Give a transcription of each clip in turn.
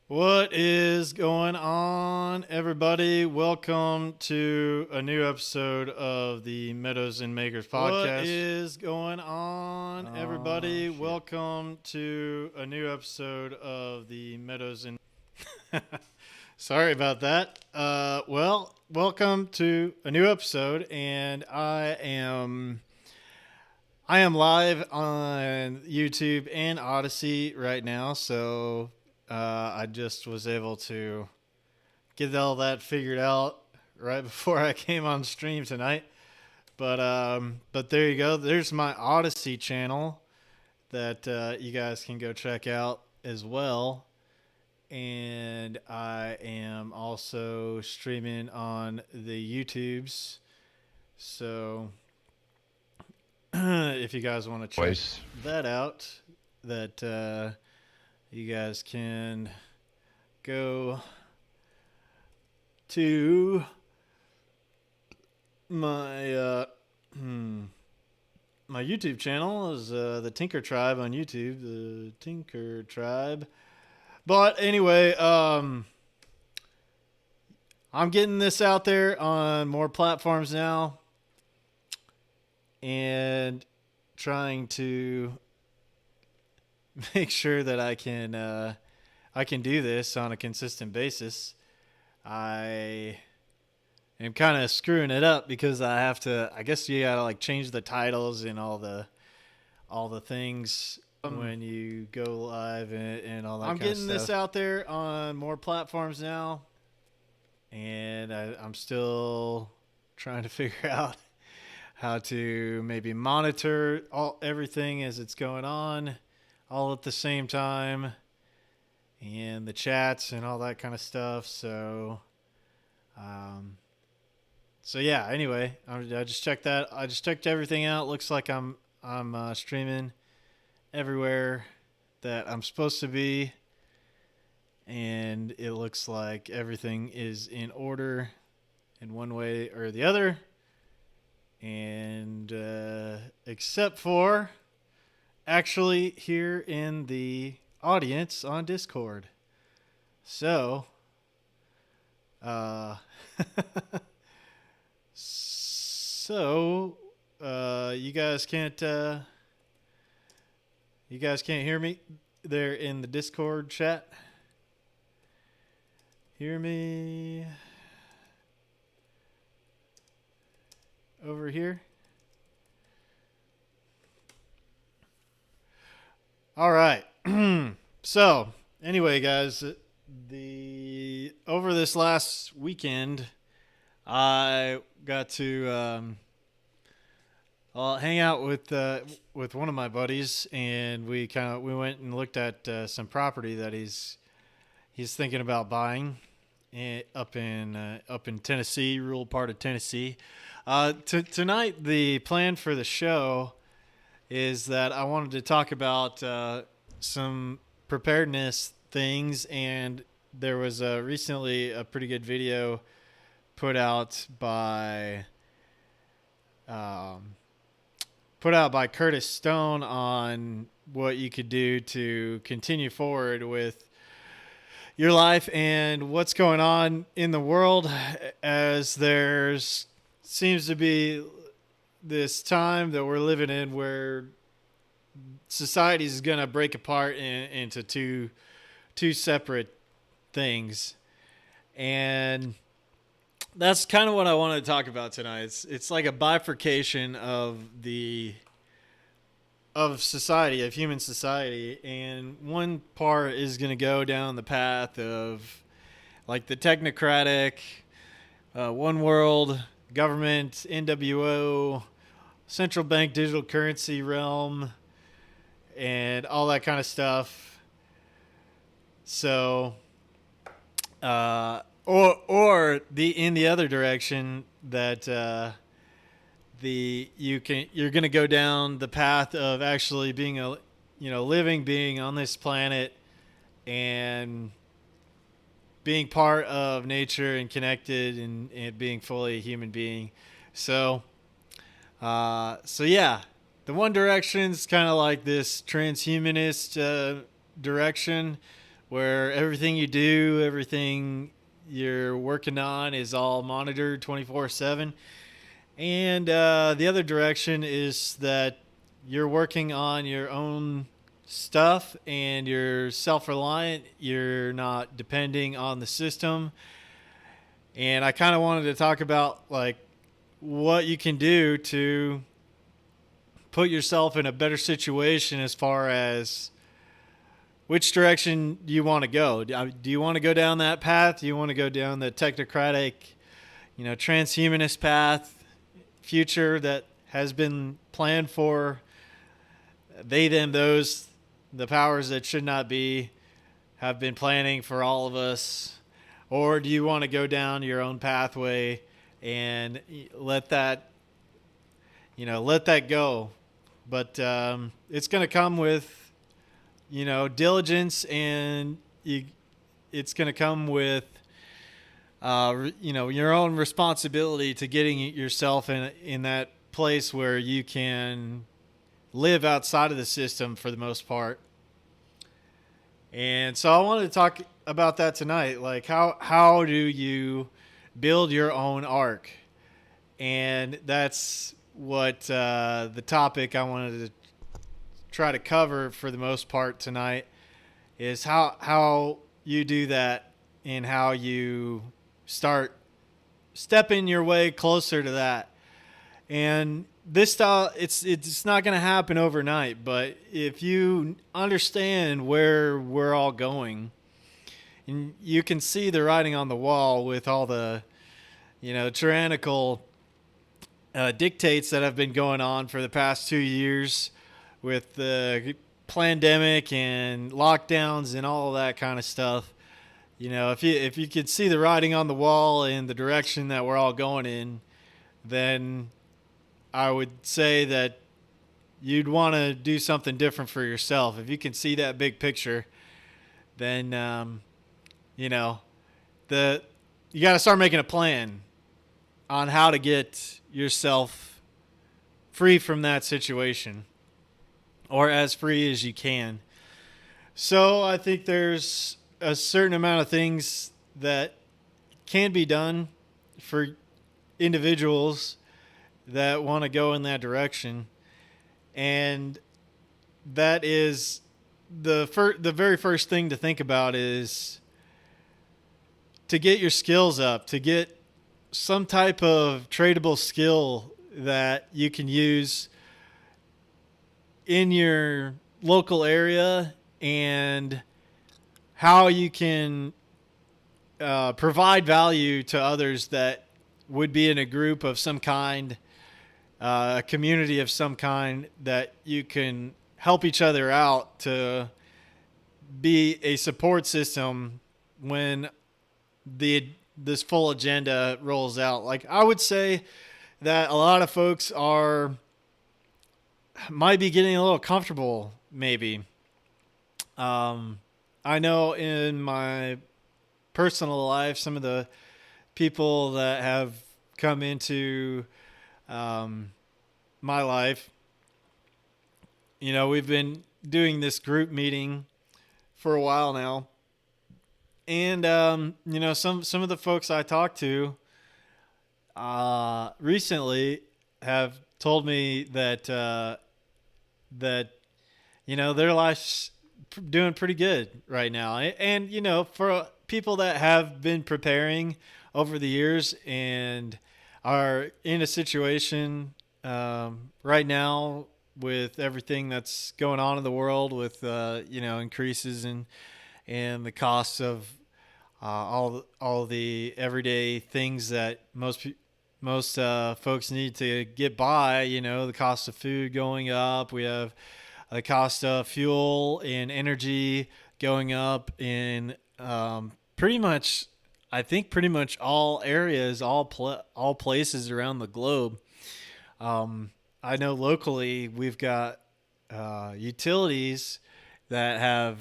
What is going on, everybody? Welcome to a new episode of the Meadows and Makers podcast. What is going on, everybody? Shit. Welcome to a new episode of the Meadows and. Sorry about that. Welcome to a new episode, and I am live on YouTube and Odyssey right now, so I just was able to get all that figured out right before I came on stream tonight. But there you go. There's my Odyssey channel that you guys can go check out as well. And I am also streaming on the YouTubes. So if you guys want to check that out, you guys can go to my my YouTube channel is the Tinker Tribe on YouTube, the Tinker Tribe. But anyway, I'm getting this out there on more platforms now, and trying to make sure that I can do this on a consistent basis. I am kind of screwing it up because I have to. I guess you gotta like change the titles and all the things when you go live and all that. I'm getting this out there on more platforms now, and I'm still trying to figure out how to maybe monitor everything as it's going on all at the same time, and the chats and all that kind of stuff. So yeah, anyway, I just checked that. I just checked everything out. Looks like I'm streaming everywhere that I'm supposed to be, and it looks like everything is in order in one way or the other, and except for actually here in the audience on Discord. So you guys can't hear me there in the Discord chat. Hear me over here? All right. So, anyway, guys, over this last weekend, I got to hang out with one of my buddies, and we went and looked at some property that he's thinking about buying up in Tennessee, rural part of Tennessee. Tonight, the plan for the show is that I wanted to talk about some preparedness things, and there was recently a pretty good video put out by Curtis Stone on what you could do to continue forward with your life and what's going on in the world, as there's seems to be this time that we're living in where society is going to break apart into two separate things. And that's kind of what I want to talk about tonight. It's like a bifurcation of society, of human society, and one part is going to go down the path of like the technocratic, one world government, NWO, central bank digital currency realm, and all that kind of stuff. So, or in the other direction, that you're going to go down the path of actually being being on this planet and being part of nature and connected and being fully a human being. So yeah, the one direction's kind of like this transhumanist direction, where everything you do, everything you're working on is all monitored 24/7. And the other direction is that you're working on your own stuff and you're self reliant. You're not depending on the system. And I kind of wanted to talk about like what you can do to put yourself in a better situation as far as which direction do you want to go. Do you want to go down that path? Do you want to go down the technocratic, transhumanist path, future that has been planned for they, them, those, the powers that should not be, have been planning for all of us? Or do you want to go down your own pathway and let that, let that go? But it's going to come with, diligence, and it's going to come with, your own responsibility to getting yourself in that place where you can live outside of the system for the most part. And so I wanted to talk about that tonight. Like how do you build your own arc? And that's what the topic I wanted to try to cover for the most part tonight is how you do that and how you start stepping your way closer to that. And this style, it's not going to happen overnight, but if you understand where we're all going, and you can see the writing on the wall with all the, tyrannical dictates that have been going on for the past 2 years with the pandemic and lockdowns and all of that kind of stuff. If you could see the writing on the wall in the direction that we're all going in, then I would say that you'd want to do something different for yourself. If you can see that big picture, then you got to start making a plan on how to get yourself free from that situation, or as free as you can. So I think there's a certain amount of things that can be done for individuals that want to go in that direction. And that is the very first thing to think about is to get your skills up, to get some type of tradable skill that you can use in your local area, and how you can provide value to others that would be in a group of some kind, a community of some kind, that you can help each other out to be a support system when this full agenda rolls out. Like, I would say that a lot of folks might be getting a little comfortable, maybe. I know in my personal life, some of the people that have come into my life, we've been doing this group meeting for a while now. And, some of the folks I talked to recently have told me that their life's doing pretty good right now. And, for people that have been preparing over the years and are in a situation right now with everything that's going on in the world with, increases in the costs of all the everyday things that most folks need to get by. The cost of food going up. We have the cost of fuel and energy going up in pretty much all areas, all places around the globe. I know locally we've got utilities that have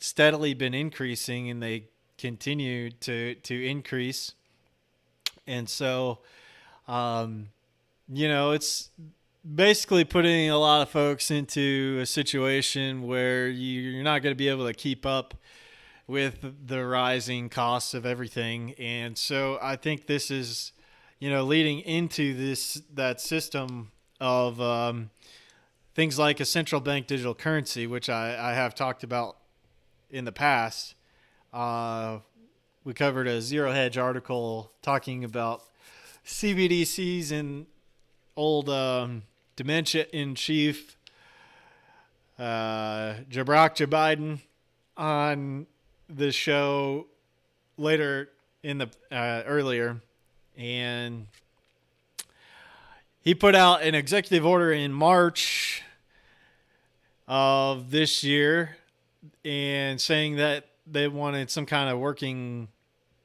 steadily been increasing, and they continue to increase. And so, it's basically putting a lot of folks into a situation where you're not going to be able to keep up with the rising costs of everything. And so I think this is, leading into that system of things like a central bank digital currency, which I have talked about in the past. We covered a Zero Hedge article talking about CBDCs and old dementia in chief Jabrak Biden on the show later in the earlier, and he put out an executive order in March of this year and saying that they wanted some kind of working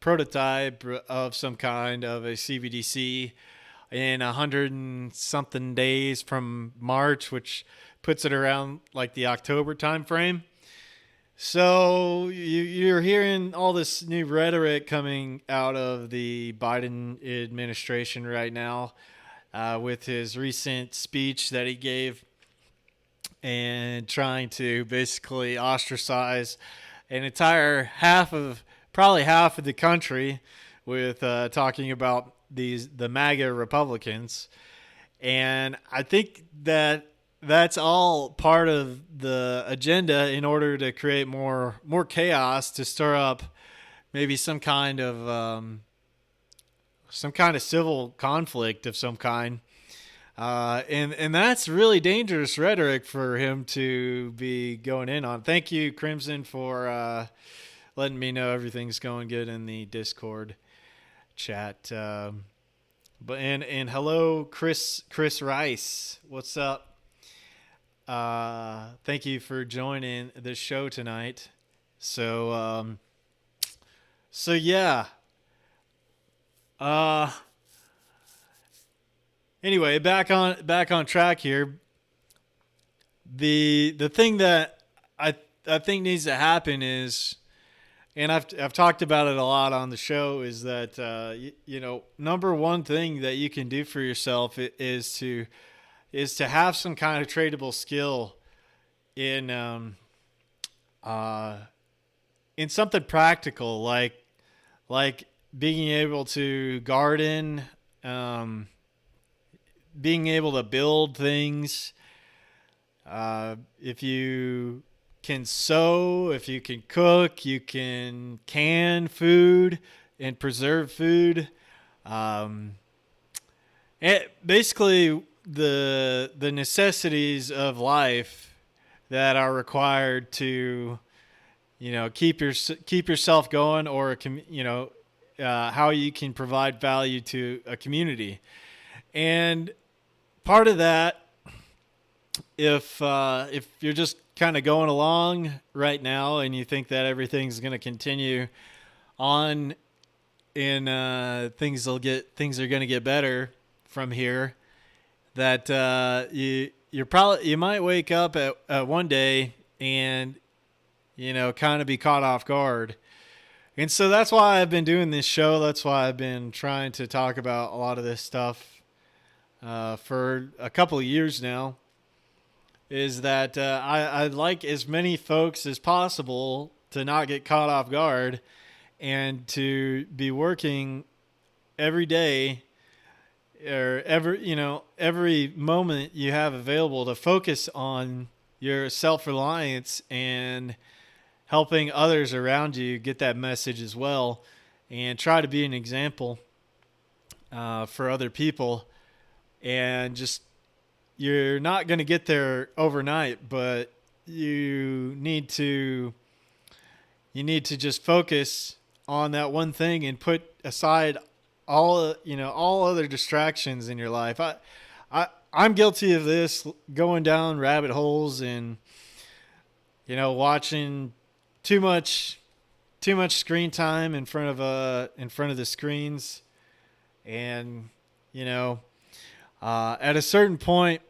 prototype of some kind of a CBDC in 100 and something days from March, which puts it around like the October timeframe. So you're hearing all this new rhetoric coming out of the Biden administration right now with his recent speech that he gave and trying to basically ostracize an entire probably half of the country with talking about the MAGA Republicans. And I think that's all part of the agenda in order to create more chaos, to stir up maybe some kind of civil conflict of some kind. And that's really dangerous rhetoric for him to be going in on. Thank you, Crimson, for letting me know everything's going good in the Discord chat. But hello, Chris Rice. What's up? Thank you for joining the show tonight. So yeah. Anyway, back on track here. The thing that I think needs to happen is, and I've talked about it a lot on the show, is that number one thing that you can do for yourself is to have some kind of tradable skill in something practical, like being able to garden, being able to build things. If you can sew, if you can cook, you can food and preserve food. Basically the necessities of life that are required to, keep yourself going, or how you can provide value to a community. And part of that, if you're just kind of going along right now and you think that everything's going to continue on and things are going to get better from here, that you might wake up at one day and kind of be caught off guard. And so that's why I've been doing this show. That's why I've been trying to talk about a lot of this stuff for a couple of years now, is that I'd like as many folks as possible to not get caught off guard and to be working every day, or every moment you have available, to focus on your self-reliance and helping others around you get that message as well, and try to be an example for other people. And just, you're not going to get there overnight, but you need to just focus on that one thing and put aside all other distractions in your life. I'm guilty of this, going down rabbit holes and watching too much screen time in front of the screens. And at a certain point,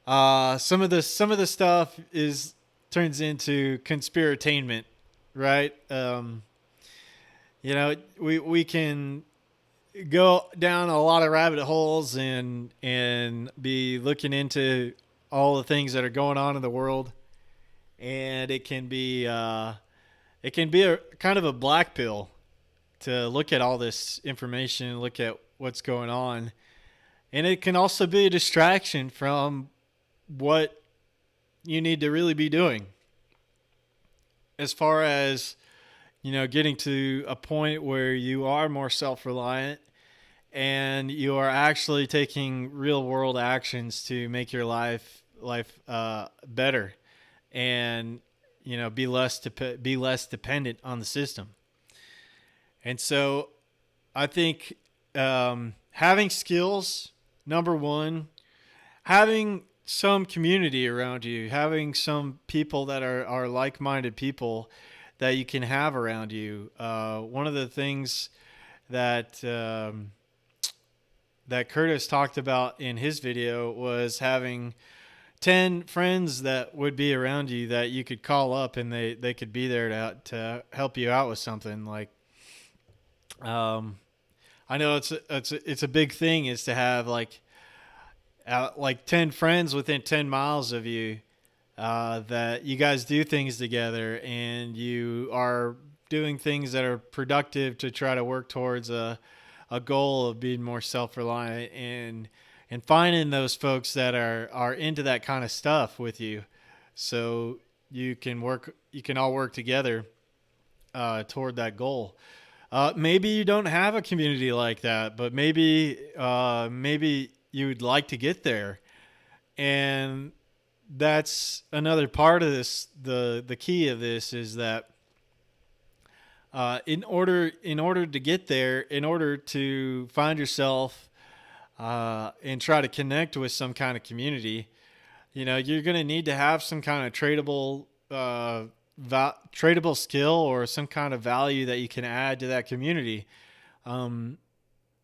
some of the stuff turns into conspiratainment, right? We can go down a lot of rabbit holes and be looking into all the things that are going on in the world, and it can be a kind of a black pill to look at all this information, look at what's going on, and it can also be a distraction from what you need to really be doing as far as getting to a point where you are more self-reliant and you are actually taking real world actions to make your life better, and be less dependent on the system. And so I think having skills, number one, having some community around you, having some people that are like-minded people that you can have around you. One of the things that that Curtis talked about in his video was having 10 friends that would be around you that you could call up, and they could be there to help you out with something. Like, I know it's a big thing is to have like 10 friends within 10 miles of you, that you guys do things together and you are doing things that are productive to try to work towards a goal of being more self-reliant, and finding those folks that are into that kind of stuff with you, so you can all work together toward that goal. Maybe you don't have a community like that, but maybe you would like to get there, and that's another part of this. The key of this is that in order to get there, in order to find yourself and try to connect with some kind of community, you're going to need to have some kind of tradable skill or some kind of value that you can add to that community. One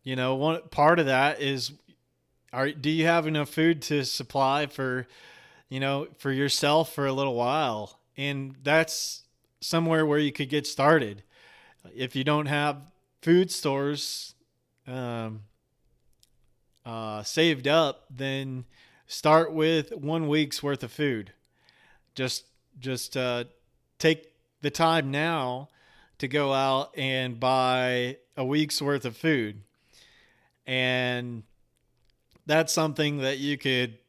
part of that is, do you have enough food to supply for yourself for a little while? And that's somewhere where you could get started. If you don't have food stores saved up, then start with 1 week's worth of food. Just take the time now to go out and buy a week's worth of food. And that's something that you could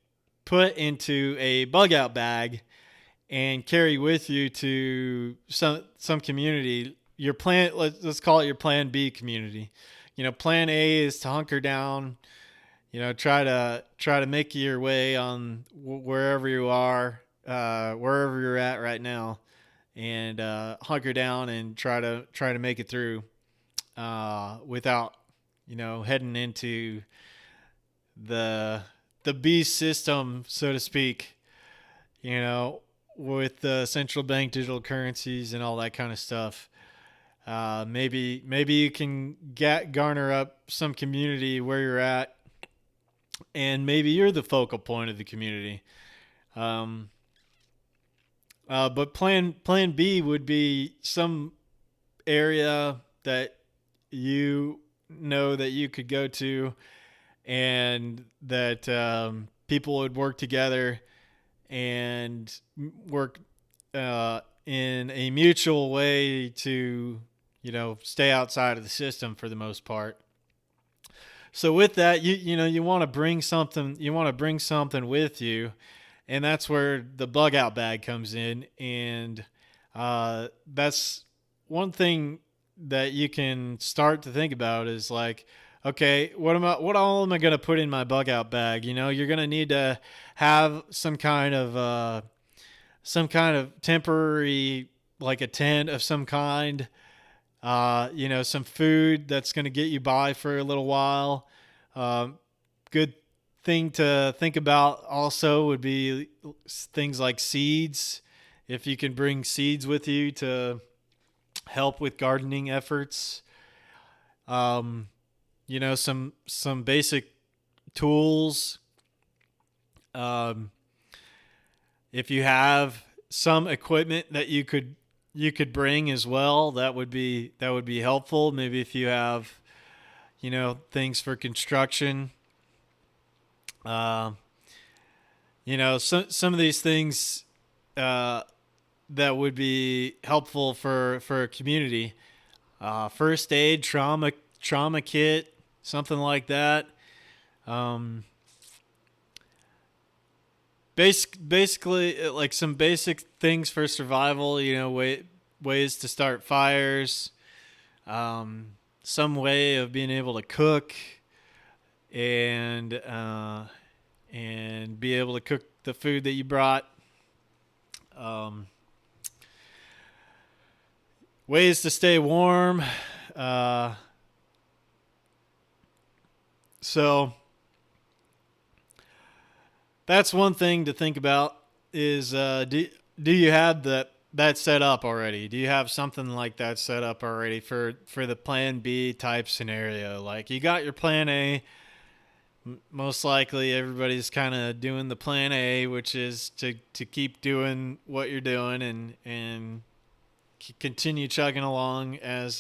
put into a bug out bag and carry with you to some community. Your plan, let's call it your plan B community. Plan A is to hunker down, try to make your way on wherever you are, wherever you're at right now, and hunker down and try to make it through without heading into the beast system, so to speak, with the central bank digital currencies and all that kind of stuff. Maybe you can garner up some community where you're at, and maybe you're the focal point of the community. But plan B would be some area that that you could go to, and that people would work together and work in a mutual way to stay outside of the system for the most part. So with that, you want to bring something. You want to bring something with you, and that's where the bug out bag comes in. And that's one thing that you can start to think about is like, okay, what all am I going to put in my bug out bag? You're going to need to have some kind of temporary, like a tent of some kind. Some food that's going to get you by for a little while. Good thing to think about also would be things like seeds. If you can bring seeds with you to help with gardening efforts. Some basic tools. If you have some equipment that you could bring as well, that would be helpful. Maybe if you have things for construction. Some of these things that would be helpful for a community. First aid, trauma kit, something like that. Um, basically, like some basic things for survival. Ways to start fires. Um, some way of being able to cook and and be able to cook the food that you brought. Um, Ways to stay warm. Uh, so that's one thing to think about. Is do you have that set up already? Do you have something like that set up already for the Plan B type scenario? Like you got your Plan A. Most likely, everybody's kind of doing the Plan A, which is to keep doing what you're doing and continue chugging along as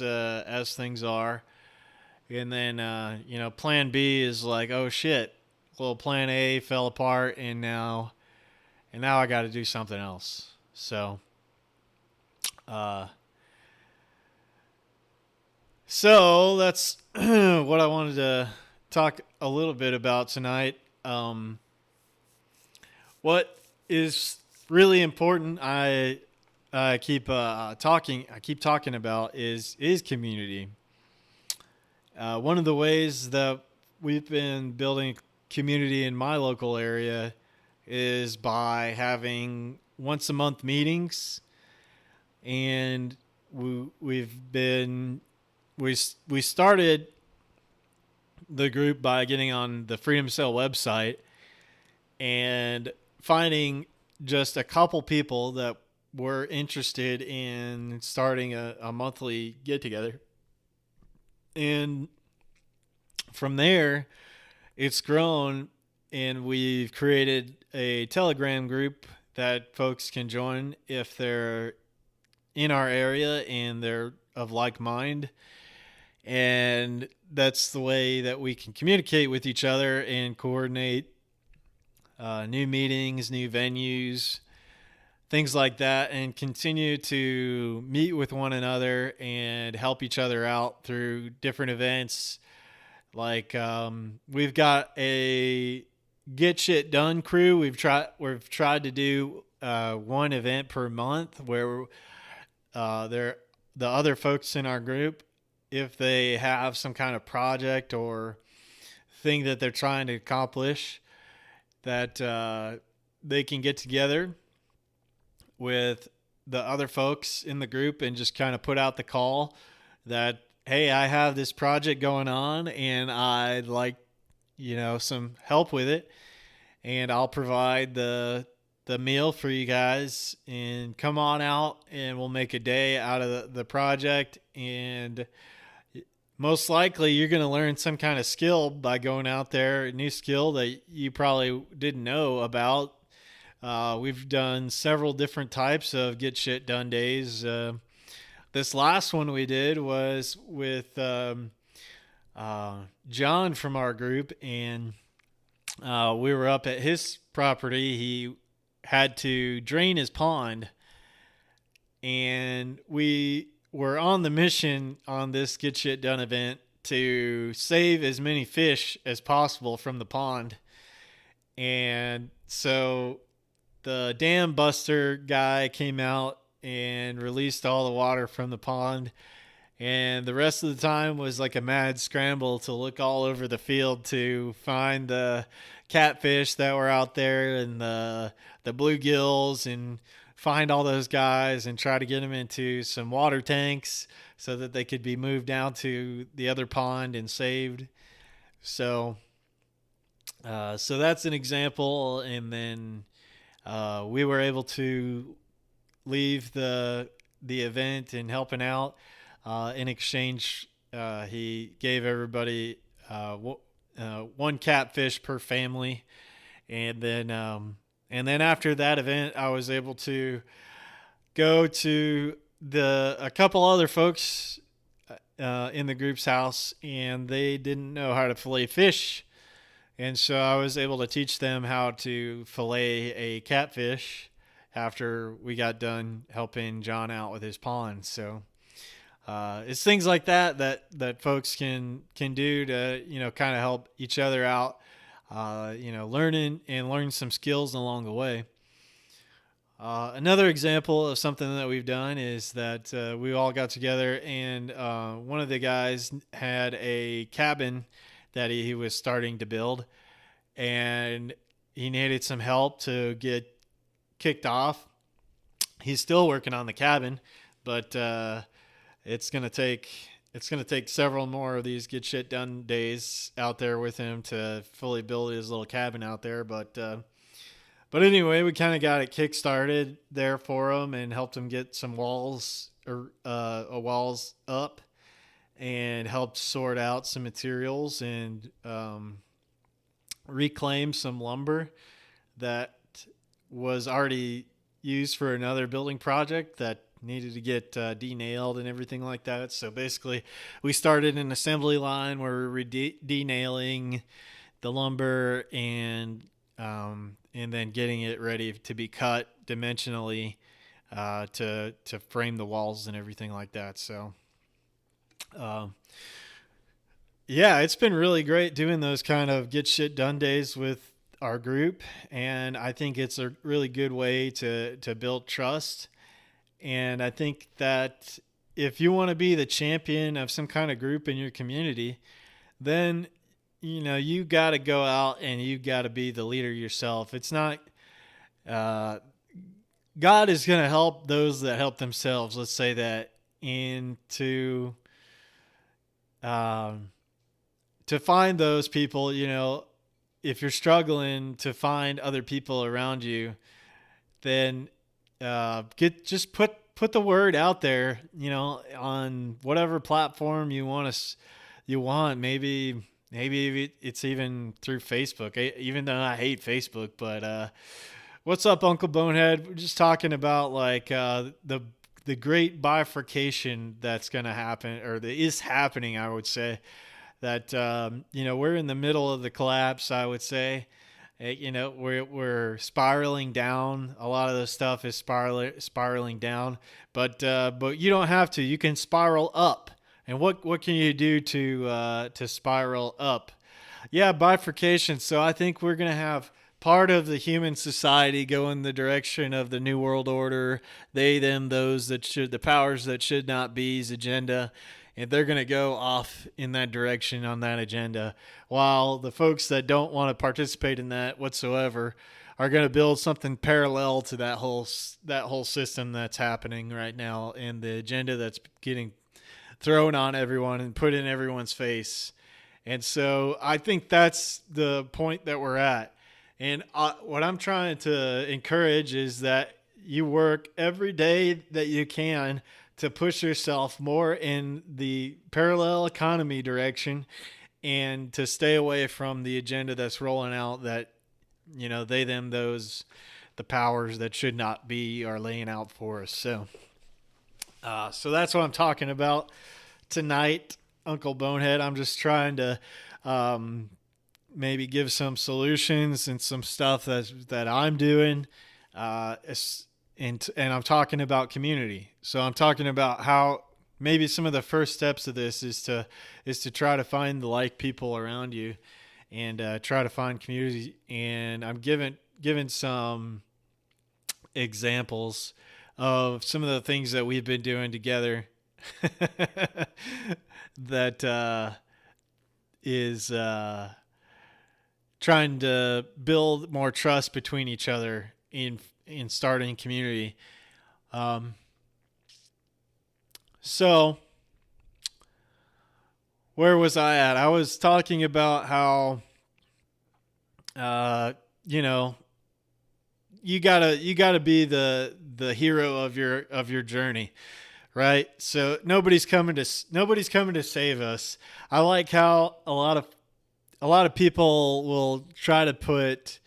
things are. And then Plan B is like, oh shit, well Plan A fell apart, and now I got to do something else. So, uh, so that's what I wanted to talk a little bit about tonight. What is really important, I keep talking about is community. One of the ways that we've been building community in my local area is by having once a month meetings, and we've been we started the group by getting on the Freedom Cell website and finding just a couple people that were interested in starting a monthly get together. And from there, it's grown, and we've created a Telegram group that folks can join if they're in our area and they're of like mind. And that's the way that we can communicate with each other and coordinate new meetings, new venues, things like that, and continue to meet with one another and help each other out through different events. Like we've got a Get Shit Done crew. We've tried to do one event per month where they're the other folks in our group, if they have some kind of project or thing that they're trying to accomplish, that they can get together with the other folks in the group and just kind of put out the call that, hey, I have this project going on and I'd like, some help with it, and I'll provide the meal for you guys, and come on out and we'll make a day out of the project. And most likely you're going to learn some kind of skill by going out there, a new skill that you probably didn't know about. We've done several different types of Get Shit Done days. This last one we did was with John from our group, and we were up at his property. He had to drain his pond, and we were on the mission on this Get Shit Done event to save as many fish as possible from the pond. And so the dam buster guy came out and released all the water from the pond, and the rest of the time was like a mad scramble to look all over the field to find the catfish that were out there and the bluegills, and find all those guys and try to get them into some water tanks so that they could be moved down to the other pond and saved. So so that's an example. And then we were able to leave the event and helping out. In exchange, he gave everybody one catfish per family, and then after that event, I was able to go to a couple other folks in the group's house, and they didn't know how to fillet fish, and so I was able to teach them how to fillet a catfish, after we got done helping John out with his pond. So it's things like that folks can do to kind of help each other out. Learn some skills along the way. Another example of something that we've done is that we all got together, and one of the guys had a cabin that he was starting to build, and he needed some help to get kicked off. He's still working on the cabin, but it's gonna take several more of these get shit done days out there with him to fully build his little cabin out there. But anyway, we kind of got it kick-started there for him and helped him get some walls up, and helped sort out some materials and reclaim some lumber that was already used for another building project that needed to get denailed and everything like that. So basically, we started an assembly line where we were denailing the lumber and then getting it ready to be cut dimensionally to frame the walls and everything like that. So, yeah, it's been really great doing those kind of get shit done days with our group, and I think it's a really good way to build trust. And I think that if you want to be the champion of some kind of group in your community, then you got to go out and you got to be the leader yourself. It's not God is going to help those that help themselves. Let's say that, and to find those people, if you're struggling to find other people around you, then put the word out there, on whatever platform you want. Maybe it's even through Facebook, even though I hate Facebook. But what's up, Uncle Bonehead? We're just talking about like the great bifurcation that's going to happen, or that is happening, I would say. That we're in the middle of the collapse, I would say. We're spiraling down. A lot of the stuff is spiraling down, but you don't have to. You can spiral up. And what can you do to spiral up? Yeah, bifurcation. So I think we're gonna have part of the human society go in the direction of the New World Order, they, them, those, the powers that should not be's agenda. And they're going to go off in that direction on that agenda, while the folks that don't want to participate in that whatsoever are going to build something parallel to that whole system that's happening right now, and the agenda that's getting thrown on everyone and put in everyone's face. And so I think that's the point that we're at. And what I'm trying to encourage is that you work every day that you can to push yourself more in the parallel economy direction, and to stay away from the agenda that's rolling out that, they, them, those, the powers that should not be are laying out for us. So that's what I'm talking about tonight, Uncle Bonehead. I'm just trying to maybe give some solutions and some stuff that I'm doing. And I'm talking about community. So I'm talking about how maybe some of the first steps of this is to try to find the like people around you, and try to find community. And I'm giving some examples of some of the things that we've been doing together that is trying to build more trust between each other in starting community. So where was I at? I was talking about how, you gotta be the hero of your journey, right? So nobody's coming to save us. I like how a lot of people will try to put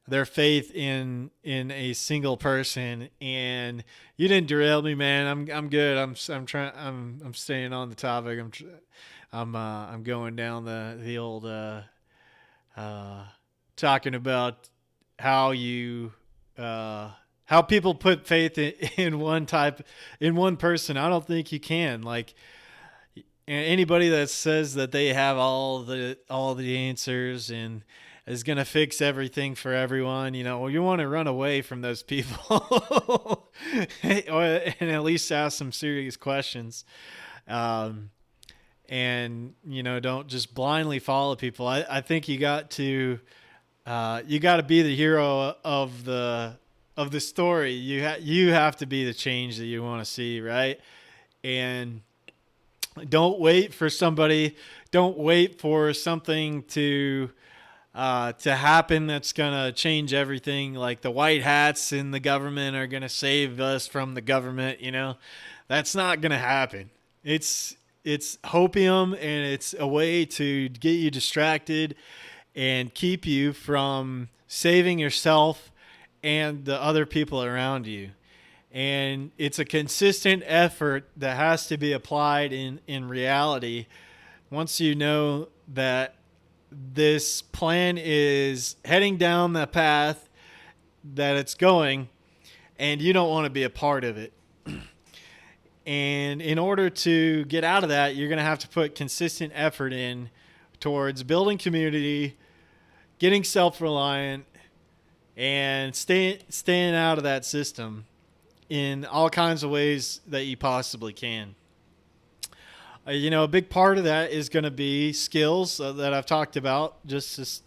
their faith in a single person, and you didn't derail me, man. I'm good. I'm staying on the topic. I'm going down the old talking about how you how people put faith in in one person. I don't think you can. Like anybody that says that they have all the answers and is going to fix everything for everyone, you want to run away from those people and at least ask some serious questions. Um, and don't just blindly follow people. I think you got to be the hero of the story. You have to be the change that you want to see, right? And don't wait for somebody. Don't wait for something to happen that's gonna change everything. Like the white hats in the government are gonna save us from the government. That's not gonna happen. It's hopium, and it's a way to get you distracted and keep you from saving yourself and the other people around you. And it's a consistent effort that has to be applied in reality. Once you know that this plan is heading down the path that it's going, and you don't want to be a part of it. And in order to get out of that, you're going to have to put consistent effort in towards building community, getting self-reliant, and staying out of that system in all kinds of ways that you possibly can. A big part of that is going to be skills that I've talked about just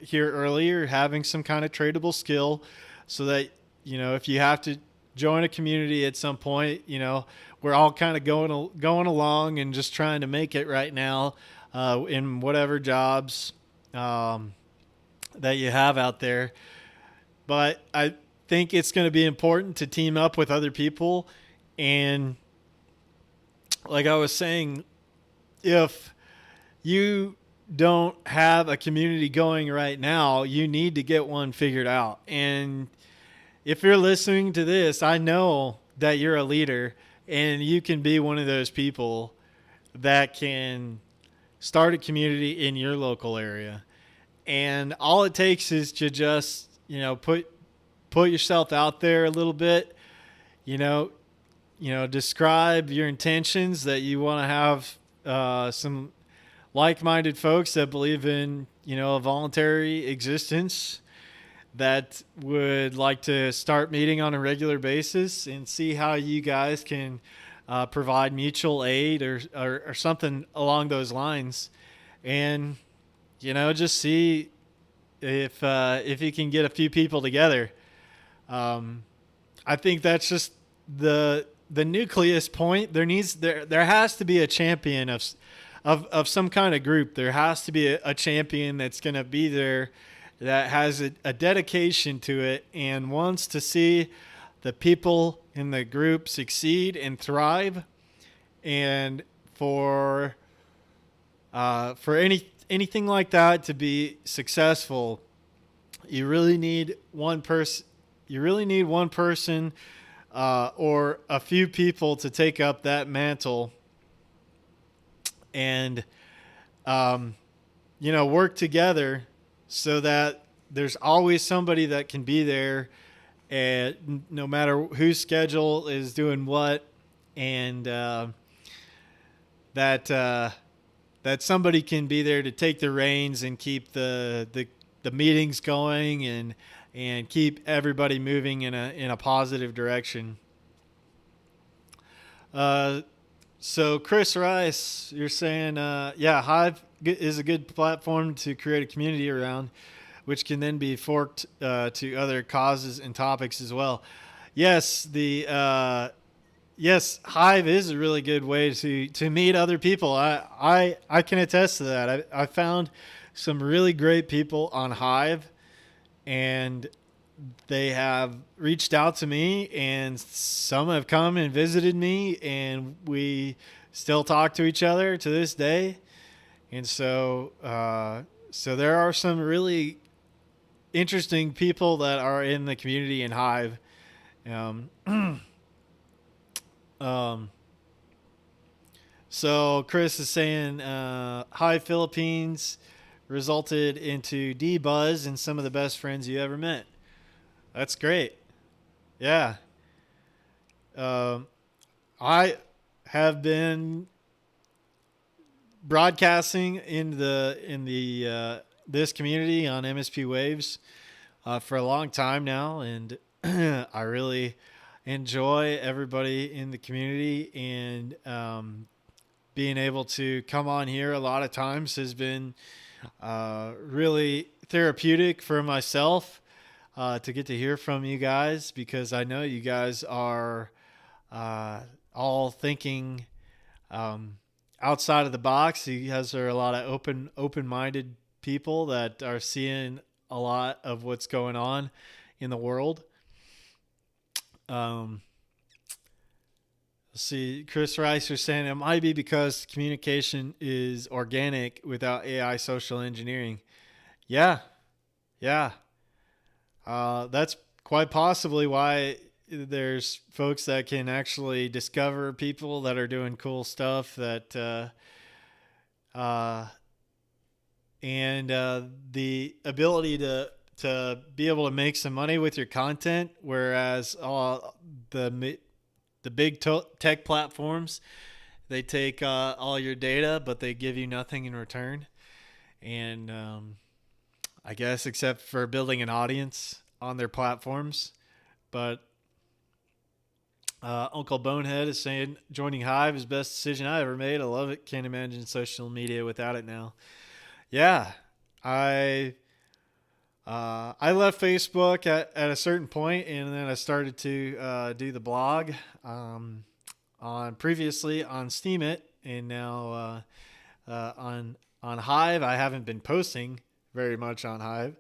here earlier, having some kind of tradable skill so that, if you have to join a community at some point, we're all kind of going along and just trying to make it right now in whatever jobs that you have out there. But I think it's going to be important to team up with other people. And like I was saying, if you don't have a community going right now, you need to get one figured out. And if you're listening to this, I know that you're a leader and you can be one of those people that can start a community in your local area. And all it takes is to just, put yourself out there a little bit, describe your intentions, that you want to have some like-minded folks that believe in, a voluntary existence, that would like to start meeting on a regular basis and see how you guys can provide mutual aid or something along those lines. And, just see if you can get a few people together. I think that's just the nucleus point. There has to be a champion of some kind of group. There has to be a champion that's going to be there, that has a dedication to it and wants to see the people in the group succeed and thrive. And for anything like that to be successful, you really need one person. You really need one person or a few people to take up that mantle and work together, so that there's always somebody that can be there, and no matter whose schedule is doing what, and that somebody can be there to take the reins and keep the meetings going and keep everybody moving in a positive direction. So Chris Rice, you're saying, Hive is a good platform to create a community around, which can then be forked to other causes and topics as well. Yes, Hive is a really good way to meet other people. I can attest to that. I found some really great people on Hive, and they have reached out to me, and some have come and visited me, and we still talk to each other to this day. And so there are some really interesting people that are in the community in Hive. So Chris is saying Hive Philippines resulted into D-Buzz and some of the best friends you ever met. That's great. Yeah. Um, I have been broadcasting in the this community on MSP Waves for a long time now, and I really enjoy everybody in the community, and being able to come on here a lot of times has been really therapeutic for myself to get to hear from you guys, because I know you guys are uh, all thinking um, outside of the box. You guys are a lot of open-minded people that are seeing a lot of what's going on in the world. Um, let's see, Chris Rice is saying it might be because communication is organic without AI social engineering. Yeah, yeah. That's quite possibly why there's folks that can actually discover people that are doing cool stuff that uh, and the ability to be able to make some money with your content, whereas the big tech platforms, they take all your data, but they give you nothing in return. And I guess except for building an audience on their platforms. But Uncle Bonehead is saying joining Hive is the best decision I ever made. I love it. Can't imagine social media without it now. Yeah, I I left Facebook at a certain point, and then I started to do the blog on previously on Steemit, and now on Hive. I haven't been posting very much on Hive,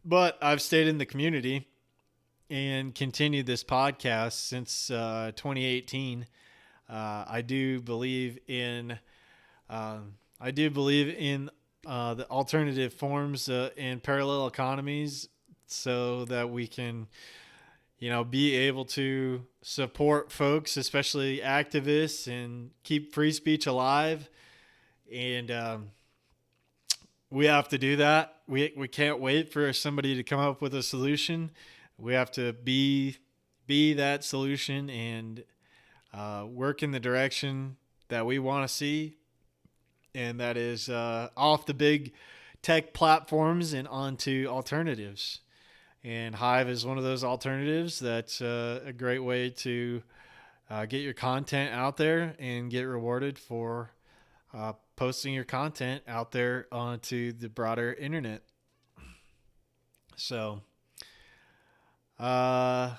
but I've stayed in the community and continued this podcast since 2018. I do believe in I do believe in the alternative forms and parallel economies, so that we can, be able to support folks, especially activists, and keep free speech alive. And we have to do that. We can't wait for somebody to come up with a solution. We have to be that solution, and work in the direction that we want to see, and that is off the big tech platforms and onto alternatives. And Hive is one of those alternatives. That's a great way to get your content out there and get rewarded for posting your content out there onto the broader internet. So, uh,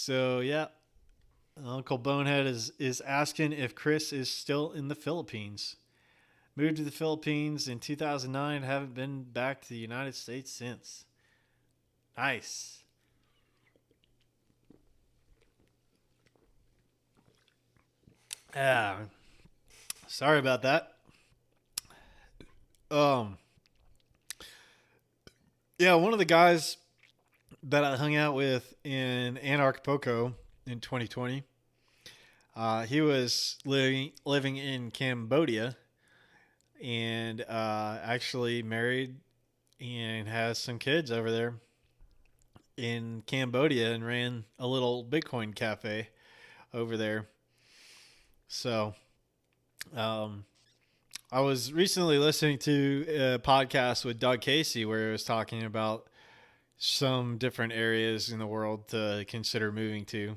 yeah, Uncle Bonehead is asking if Chris is still in the Philippines. Moved to the Philippines in 2009. Haven't been back to the United States since. Nice. Yeah. Sorry about that. Um. Yeah, one of the guys that I hung out with in Anarchapulco in 2020, he was living in Cambodia, and actually married and has some kids over there in Cambodia, and ran a little Bitcoin cafe over there. So, um, I was recently listening to a podcast with Doug Casey where he was talking about some different areas in the world to consider moving to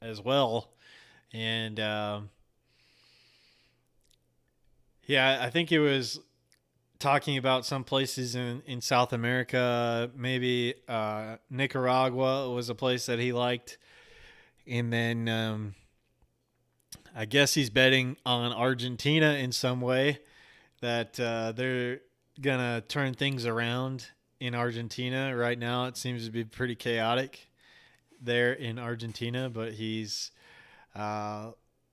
as well. And yeah, I think he was talking about some places in South America. Maybe Nicaragua was a place that he liked. And then I guess he's betting on Argentina in some way, that they're going to turn things around in Argentina. Right now, it seems to be pretty chaotic there in Argentina, but he's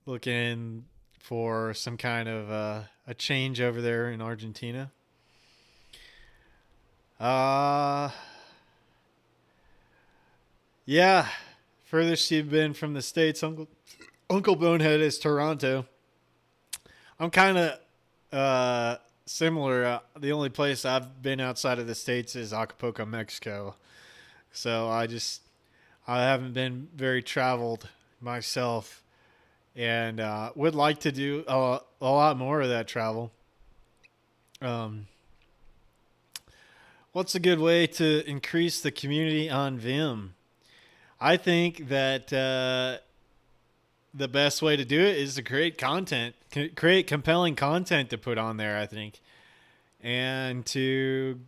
looking for some kind of a change over there in Argentina. Uh, yeah. Furthest you've been from the States, Uncle Bonehead, is Toronto. I'm kind of similar. The only place I've been outside of the States is Acapulco, Mexico. So I haven't been very traveled myself, and would like to do a lot more of that travel. Um, what's a good way to increase the community on Vim? I think that the best way to do it is to create content, create compelling content to put on there. I think, and to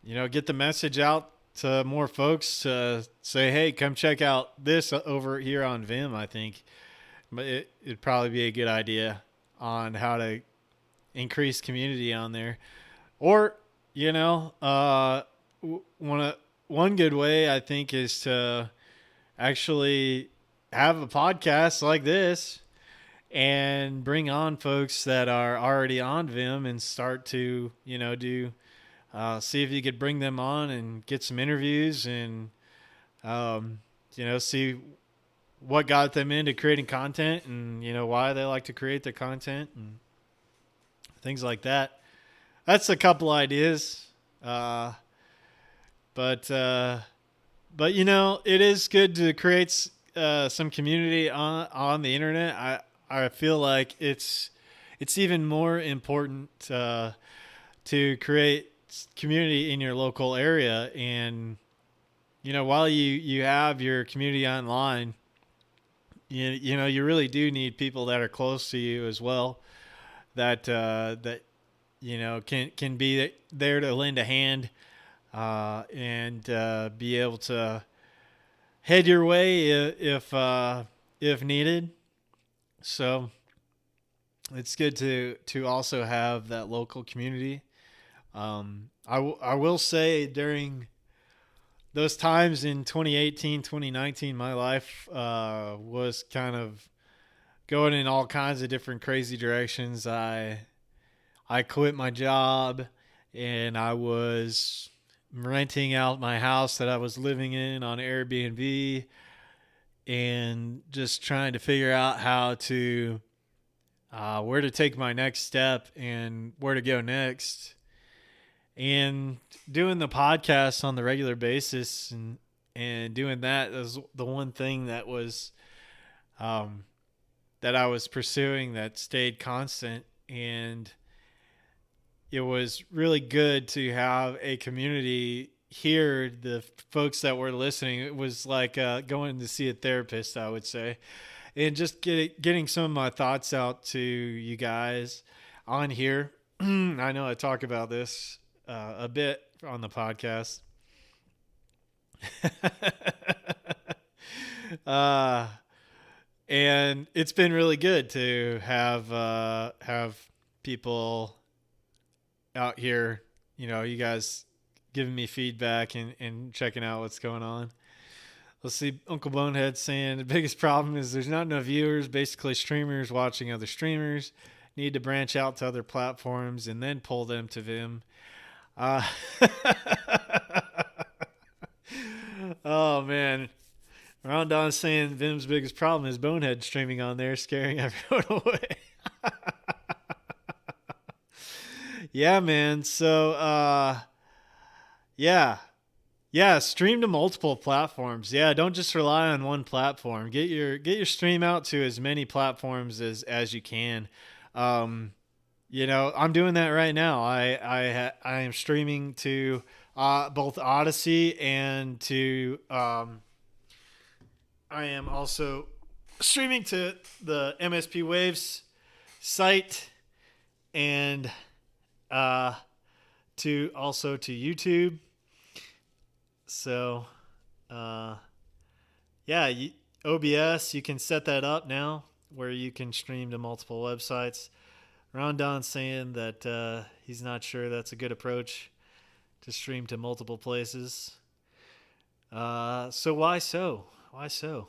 get the message out to more folks to say, hey, come check out this over here on Vim. I think, but it'd probably be a good idea on how to increase community on there, or you know, one good way I think is to actually have a podcast like this and bring on folks that are already on Vim and start to do see if you could bring them on and get some interviews and see what got them into creating content and why they like to create their content and things like that. That's a couple ideas, but it is good to create some community on the internet. I feel like it's even more important to create community in your local area. And while you have your community online, you really do need people that are close to you as well, that can be there to lend a hand and be able to head your way if needed. So it's good to also have that local community. I will say during those times in 2018, 2019, my life was kind of going in all kinds of different crazy directions. I quit my job and I was renting out my house that I was living in on Airbnb and just trying to figure out how to where to take my next step and where to go next. And doing the podcast on the regular basis and doing that was the one thing that was that I was pursuing that stayed constant. And it was really good to have a community here. The folks that were listening, it was like going to see a therapist, I would say, and just getting some of my thoughts out to you guys on here. I know I talk about this a bit on the podcast. And it's been really good to have people out here, you guys giving me feedback and checking out what's going on. Let's see, Uncle Bonehead saying the biggest problem is there's not enough viewers, basically streamers watching other streamers. Need to branch out to other platforms and then pull them to Vim. Oh man, Rondon's saying Vim's biggest problem is Bonehead streaming on there, scaring everyone away. Yeah, man. So, yeah, stream to multiple platforms. Yeah, don't just rely on one platform. Get your stream out to as many platforms as you can. I'm doing that right now. I am streaming to both Odyssey and to I am also streaming to the MSP Waves site and to YouTube. So OBS, you can set that up now where you can stream to multiple websites. Rondon's saying that he's not sure that's a good approach to stream to multiple places. So why so? Why so?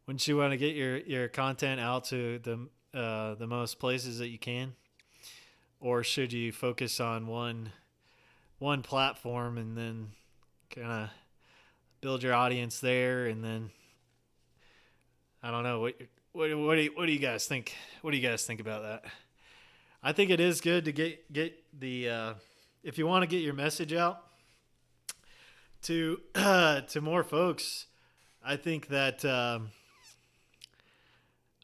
Wouldn't you want to get your content out to the most places that you can? Or should you focus on one platform and then kind of build your audience there, and then I don't know, what do you guys think? What do you guys think about that? I think it is good to get the if you want to get your message out to to more folks, I think that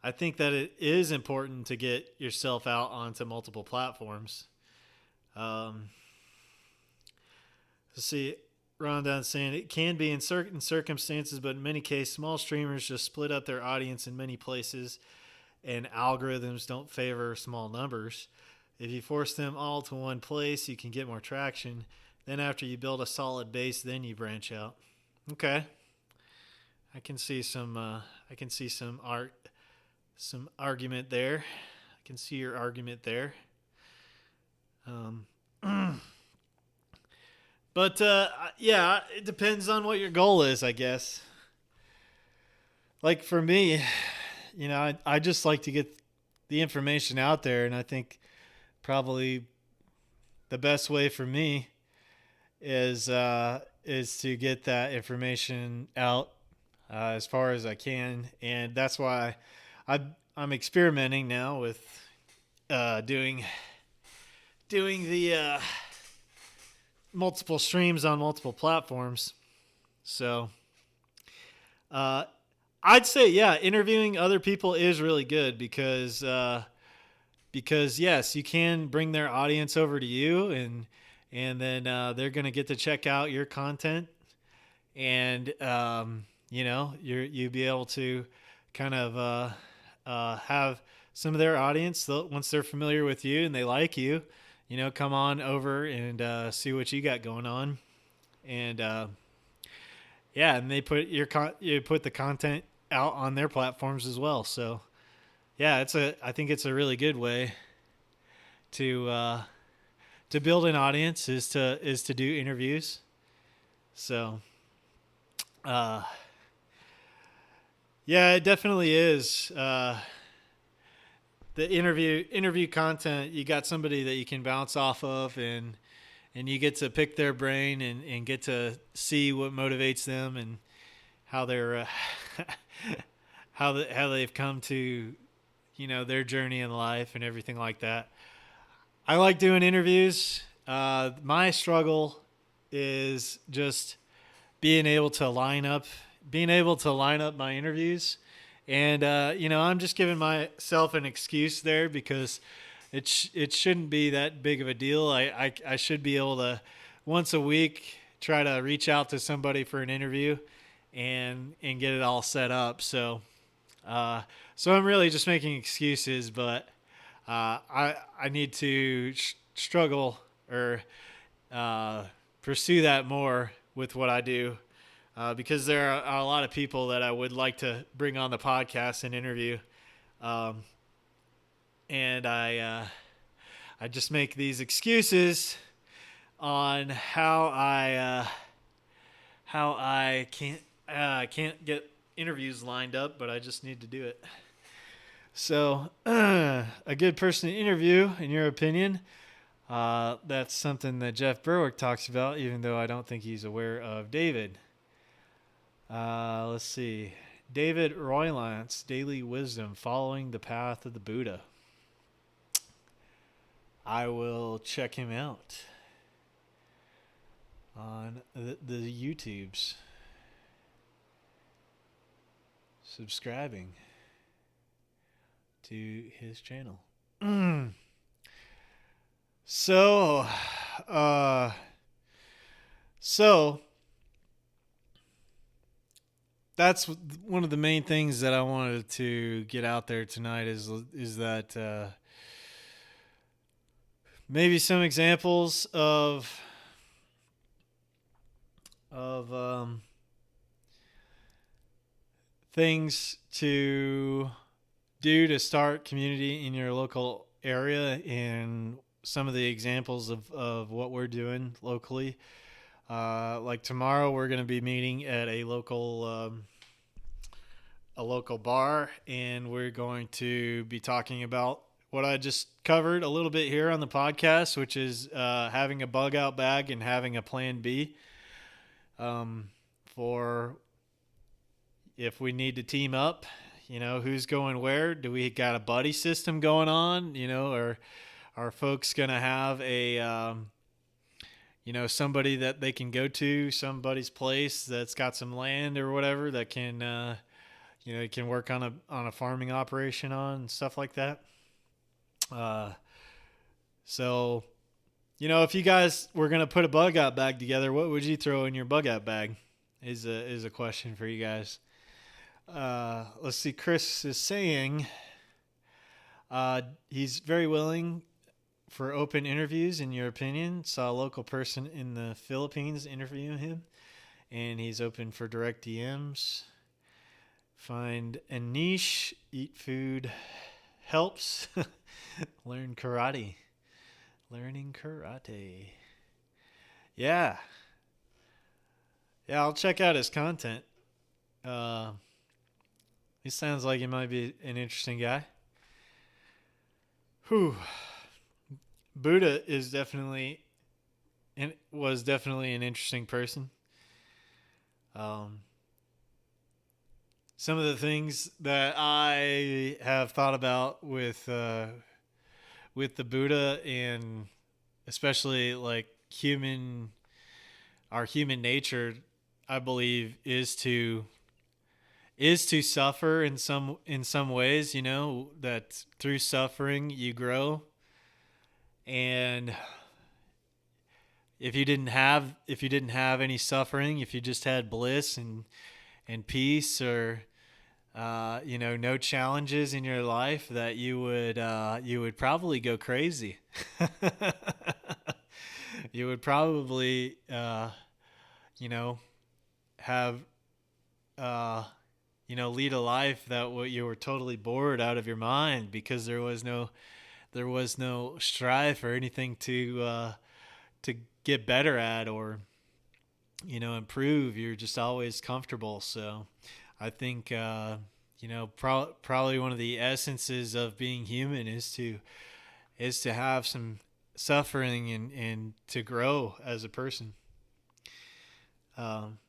it is important to get yourself out onto multiple platforms. Um, let's see, Rondon saying it can be in certain circumstances, but in many cases, small streamers just split up their audience in many places, and algorithms don't favor small numbers. If you force them all to one place, you can get more traction. Then after you build a solid base, then you branch out. Okay, I can see some. I can see some argument there. I can see your argument there. Um, but yeah, it depends on what your goal is, I guess. Like for me, I just like to get the information out there, and I think probably the best way for me is to get that information out as far as I can, and that's why I'm experimenting now with doing the multiple streams on multiple platforms. So I'd say, yeah, interviewing other people is really good because yes, you can bring their audience over to you, and then they're going to get to check out your content, and you'll be able to kind of have some of their audience, once they're familiar with you and they like you, come on over and see what you got going on, and yeah, and they put you put the content out on their platforms as well. So yeah, I think it's a really good way to build an audience is to do interviews. So yeah, it definitely is. The interview content, you got somebody that you can bounce off of, and you get to pick their brain and get to see what motivates them and how they're how they've come to their journey in life and everything like that. I like doing interviews. My struggle is just being able to line up my interviews. And, I'm just giving myself an excuse there because it shouldn't be that big of a deal. I should be able to once a week try to reach out to somebody for an interview and get it all set up. So I'm really just making excuses, but I need to struggle or pursue that more with what I do. Because there are a lot of people that I would like to bring on the podcast and interview, and I just make these excuses on how I can't get interviews lined up, but I just need to do it. So, a good person to interview, in your opinion? That's something that Jeff Berwick talks about, even though I don't think he's aware of David. Let's see. David Roylance, Daily Wisdom, Following the Path of the Buddha. I will check him out on the YouTubes. Subscribing to his channel. So that's one of the main things that I wanted to get out there tonight is that maybe some examples of things to do to start community in your local area, and some of the examples of what we're doing locally. Like tomorrow, we're going to be meeting at a local bar, and we're going to be talking about what I just covered a little bit here on the podcast, which is having a bug out bag and having a plan B for if we need to team up. Who's going where? Do we got a buddy system going on? Or are folks going to have a somebody that they can go to, somebody's place that's got some land or whatever that can, can work on a farming operation on and stuff like that. Uh, so, if you guys were gonna put a bug out bag together, what would you throw in your bug out bag? Is a question for you guys. Let's see. Chris is saying he's very willing for open interviews. In your opinion, saw a local person in the Philippines interview him, and he's open for direct DMs. Find a niche, eat food helps. Learn karate. Learning karate. Yeah. Yeah, I'll check out his content. Uh, he sounds like he might be an interesting guy. Whew. Buddha was definitely an interesting person. Um, some of the things that I have thought about with the Buddha, and especially like our human nature, I believe is to suffer in some ways. That through suffering you grow, and if you didn't have any suffering, if you just had bliss and peace, or no challenges in your life, that you would probably go crazy. You would probably have lead a life that you were totally bored out of your mind, because there was no strife or anything to get better at, or improve. You're just always comfortable. So I think probably one of the essences of being human is to have some suffering and to grow as a person. Um,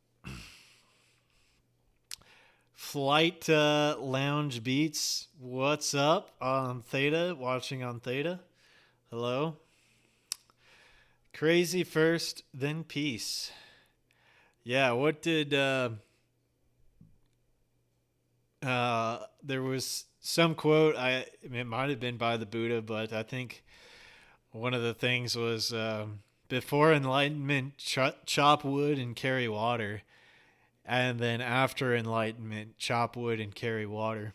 Flight Lounge Beats, what's up on Theta? Watching on Theta. Hello. Crazy first, then peace. Yeah, what did there was some quote, it might have been by the Buddha, but I think one of the things was, before enlightenment, chop wood and carry water, and then after enlightenment, chop wood and carry water.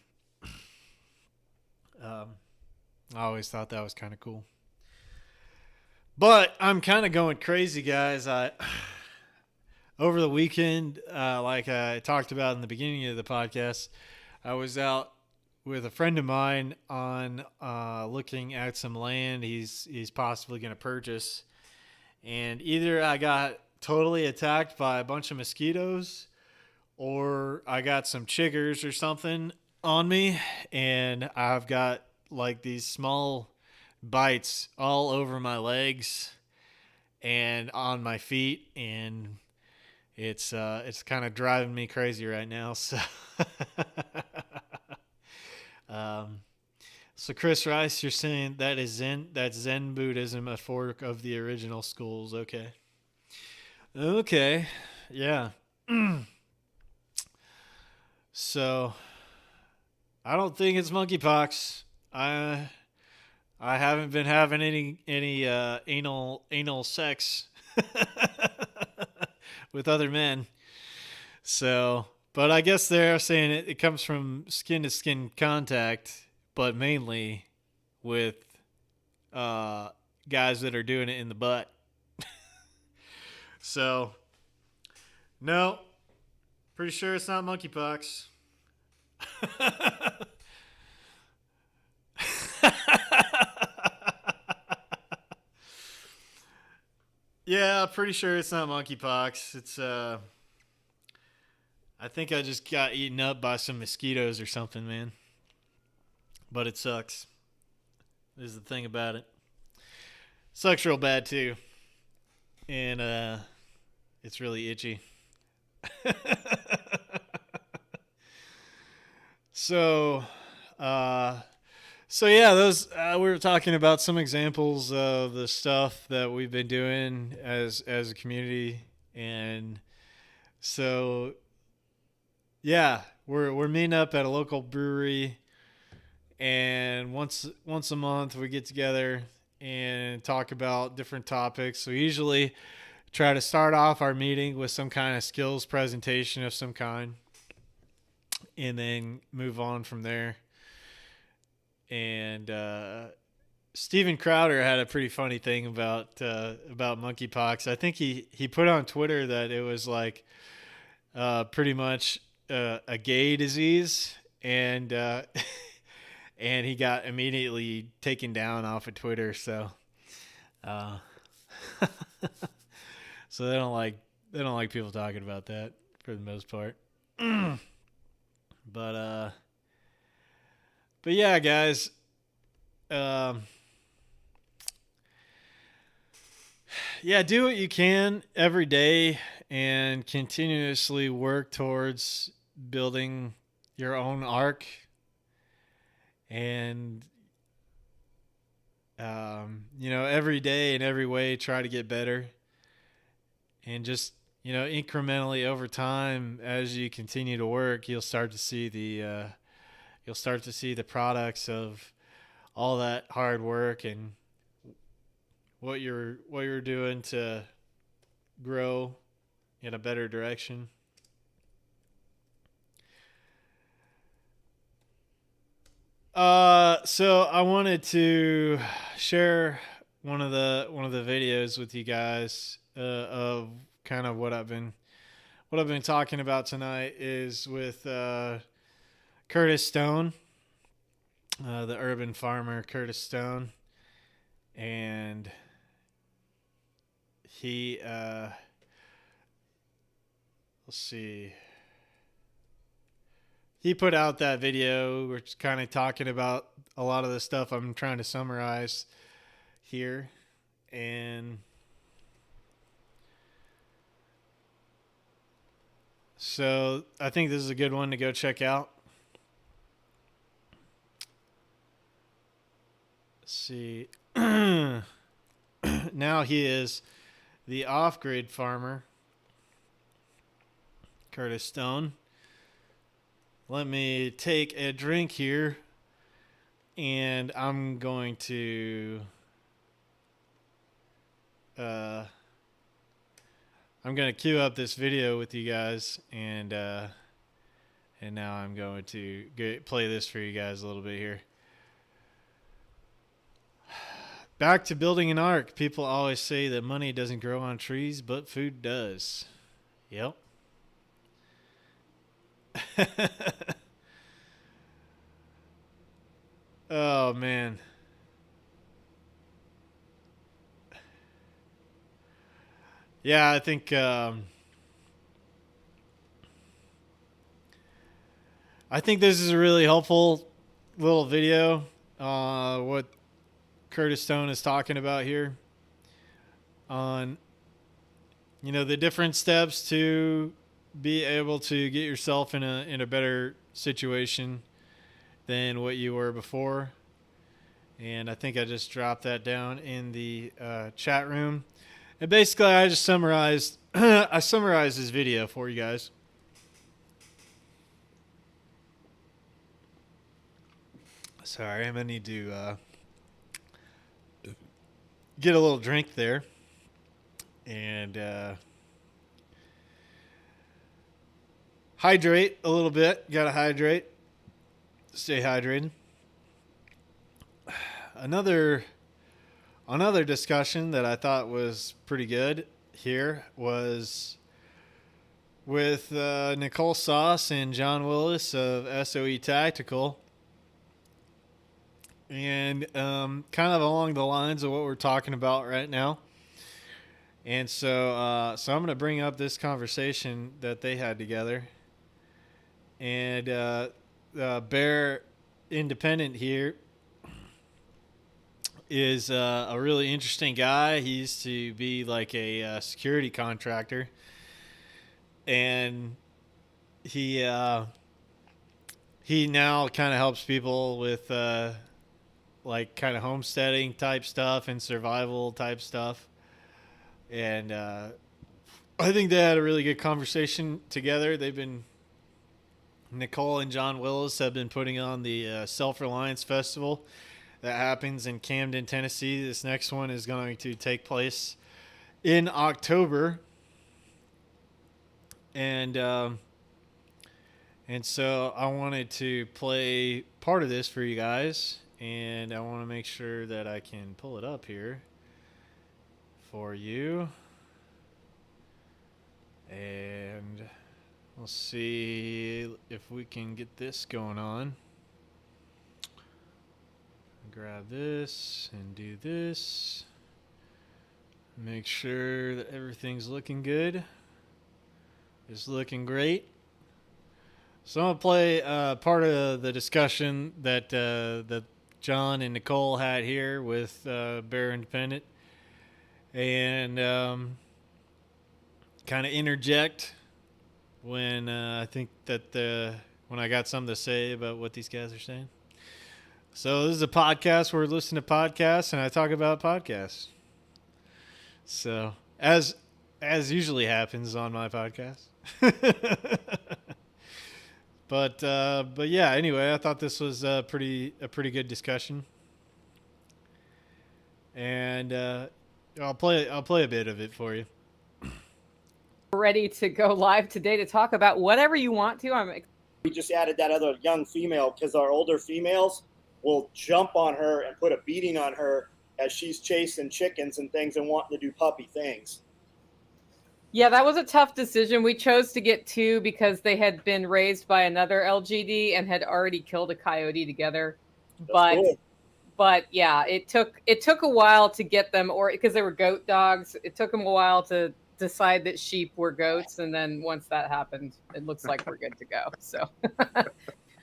um, I always thought that was kind of cool. But I'm kind of going crazy, guys. Over the weekend, like I talked about in the beginning of the podcast, I was out with a friend of mine on looking at some land he's possibly going to purchase, and either I got totally attacked by a bunch of mosquitoes, or I got some chiggers or something on me, and I've got like these small bites all over my legs and on my feet, and it's kind of driving me crazy right now. So um so Chris Rice, you're saying that's Zen Buddhism, a fork of the original schools. Okay, yeah. So I don't think it's monkeypox. I haven't been having any anal sex with other men. So, but I guess they're saying it comes from skin to skin contact, but mainly with guys that are doing it in the butt. So, no, pretty sure it's not monkeypox. Yeah, pretty sure it's not monkeypox. It's I think I just got eaten up by some mosquitoes or something, man. But it sucks. Is the thing about it. Sucks real bad too. And it's really itchy. So, uh So yeah, those we were talking about some examples of the stuff that we've been doing as a community, and so yeah, we're meeting up at a local brewery, and once a month we get together and talk about different topics. We usually try to start off our meeting with some kind of skills presentation of some kind, and then move on from there. And Steven Crowder had a pretty funny thing about monkeypox. I think he put on Twitter that it was like pretty much a gay disease, and and he got immediately taken down off of Twitter. So uh, so they don't like people talking about that for the most part. but but yeah, guys. Um, yeah, do what you can every day and continuously work towards building your own arc, and every day in every way try to get better, and just incrementally over time as you continue to work, you'll start to see the products of all that hard work and what you're doing to grow in a better direction. So I wanted to share one of the videos with you guys of kind of what I've been talking about tonight is with Curtis Stone, the urban farmer Curtis Stone, and he let's see. He put out that video, which kind of talking about a lot of the stuff I'm trying to summarize here. And so I think this is a good one to go check out. Let's see. Now he is the off-grid farmer, Curtis Stone. Let me take a drink here, and I'm going to queue up this video with you guys, and now I'm going to play this for you guys a little bit here. Back to building an ark. People always say that money doesn't grow on trees, but food does. Yep. Oh man. Yeah, I think this is a really helpful little video. What Curtis Stone is talking about here on the different steps to be able to get yourself in a better situation than what you were before. And I think I just dropped that down in the chat room. And basically, I just summarized I summarized this video for you guys. Sorry, I'm gonna need to get a little drink there, and hydrate a little bit. Gotta hydrate. Stay hydrated. Another discussion that I thought was pretty good here was with Nicole Sauce and John Willis of SOE Tactical, and kind of along the lines of what we're talking about right now. And so I'm going to bring up this conversation that they had together. And Bear Independent here is a really interesting guy. He used to be like a security contractor, and he now kind of helps people with like kind of homesteading type stuff and survival type stuff. And I think they had a really good conversation together. Nicole and John Willis have been putting on the Self Reliance Festival that happens in Camden, Tennessee. This next one is going to take place in October. And so I wanted to play part of this for you guys, and I want to make sure that I can pull it up here for you. And we'll see if we can get this going on. Grab this and do this. Make sure that everything's looking good. It's looking great. So I'm going to play part of the discussion that John and Nicole had here with Bear Independent. And kind of interject when I think that when I got something to say about what these guys are saying. So this is a podcast where we listen to podcasts and I talk about podcasts. So as usually happens on my podcast. But yeah, anyway, I thought this was a pretty good discussion. And I'll play a bit of it for you. Ready to go live today to talk about whatever you want to. We just added that other young female because our older females will jump on her and put a beating on her as she's chasing chickens and things and wanting to do puppy things. Yeah, that was a tough decision. We chose to get 2 because they had been raised by another LGD and had already killed a coyote together. That's cool. But yeah, it took a while to get them, or because they were goat dogs. It took them a while to decide that sheep were goats, and then once that happened, it looks like we're good to go. So,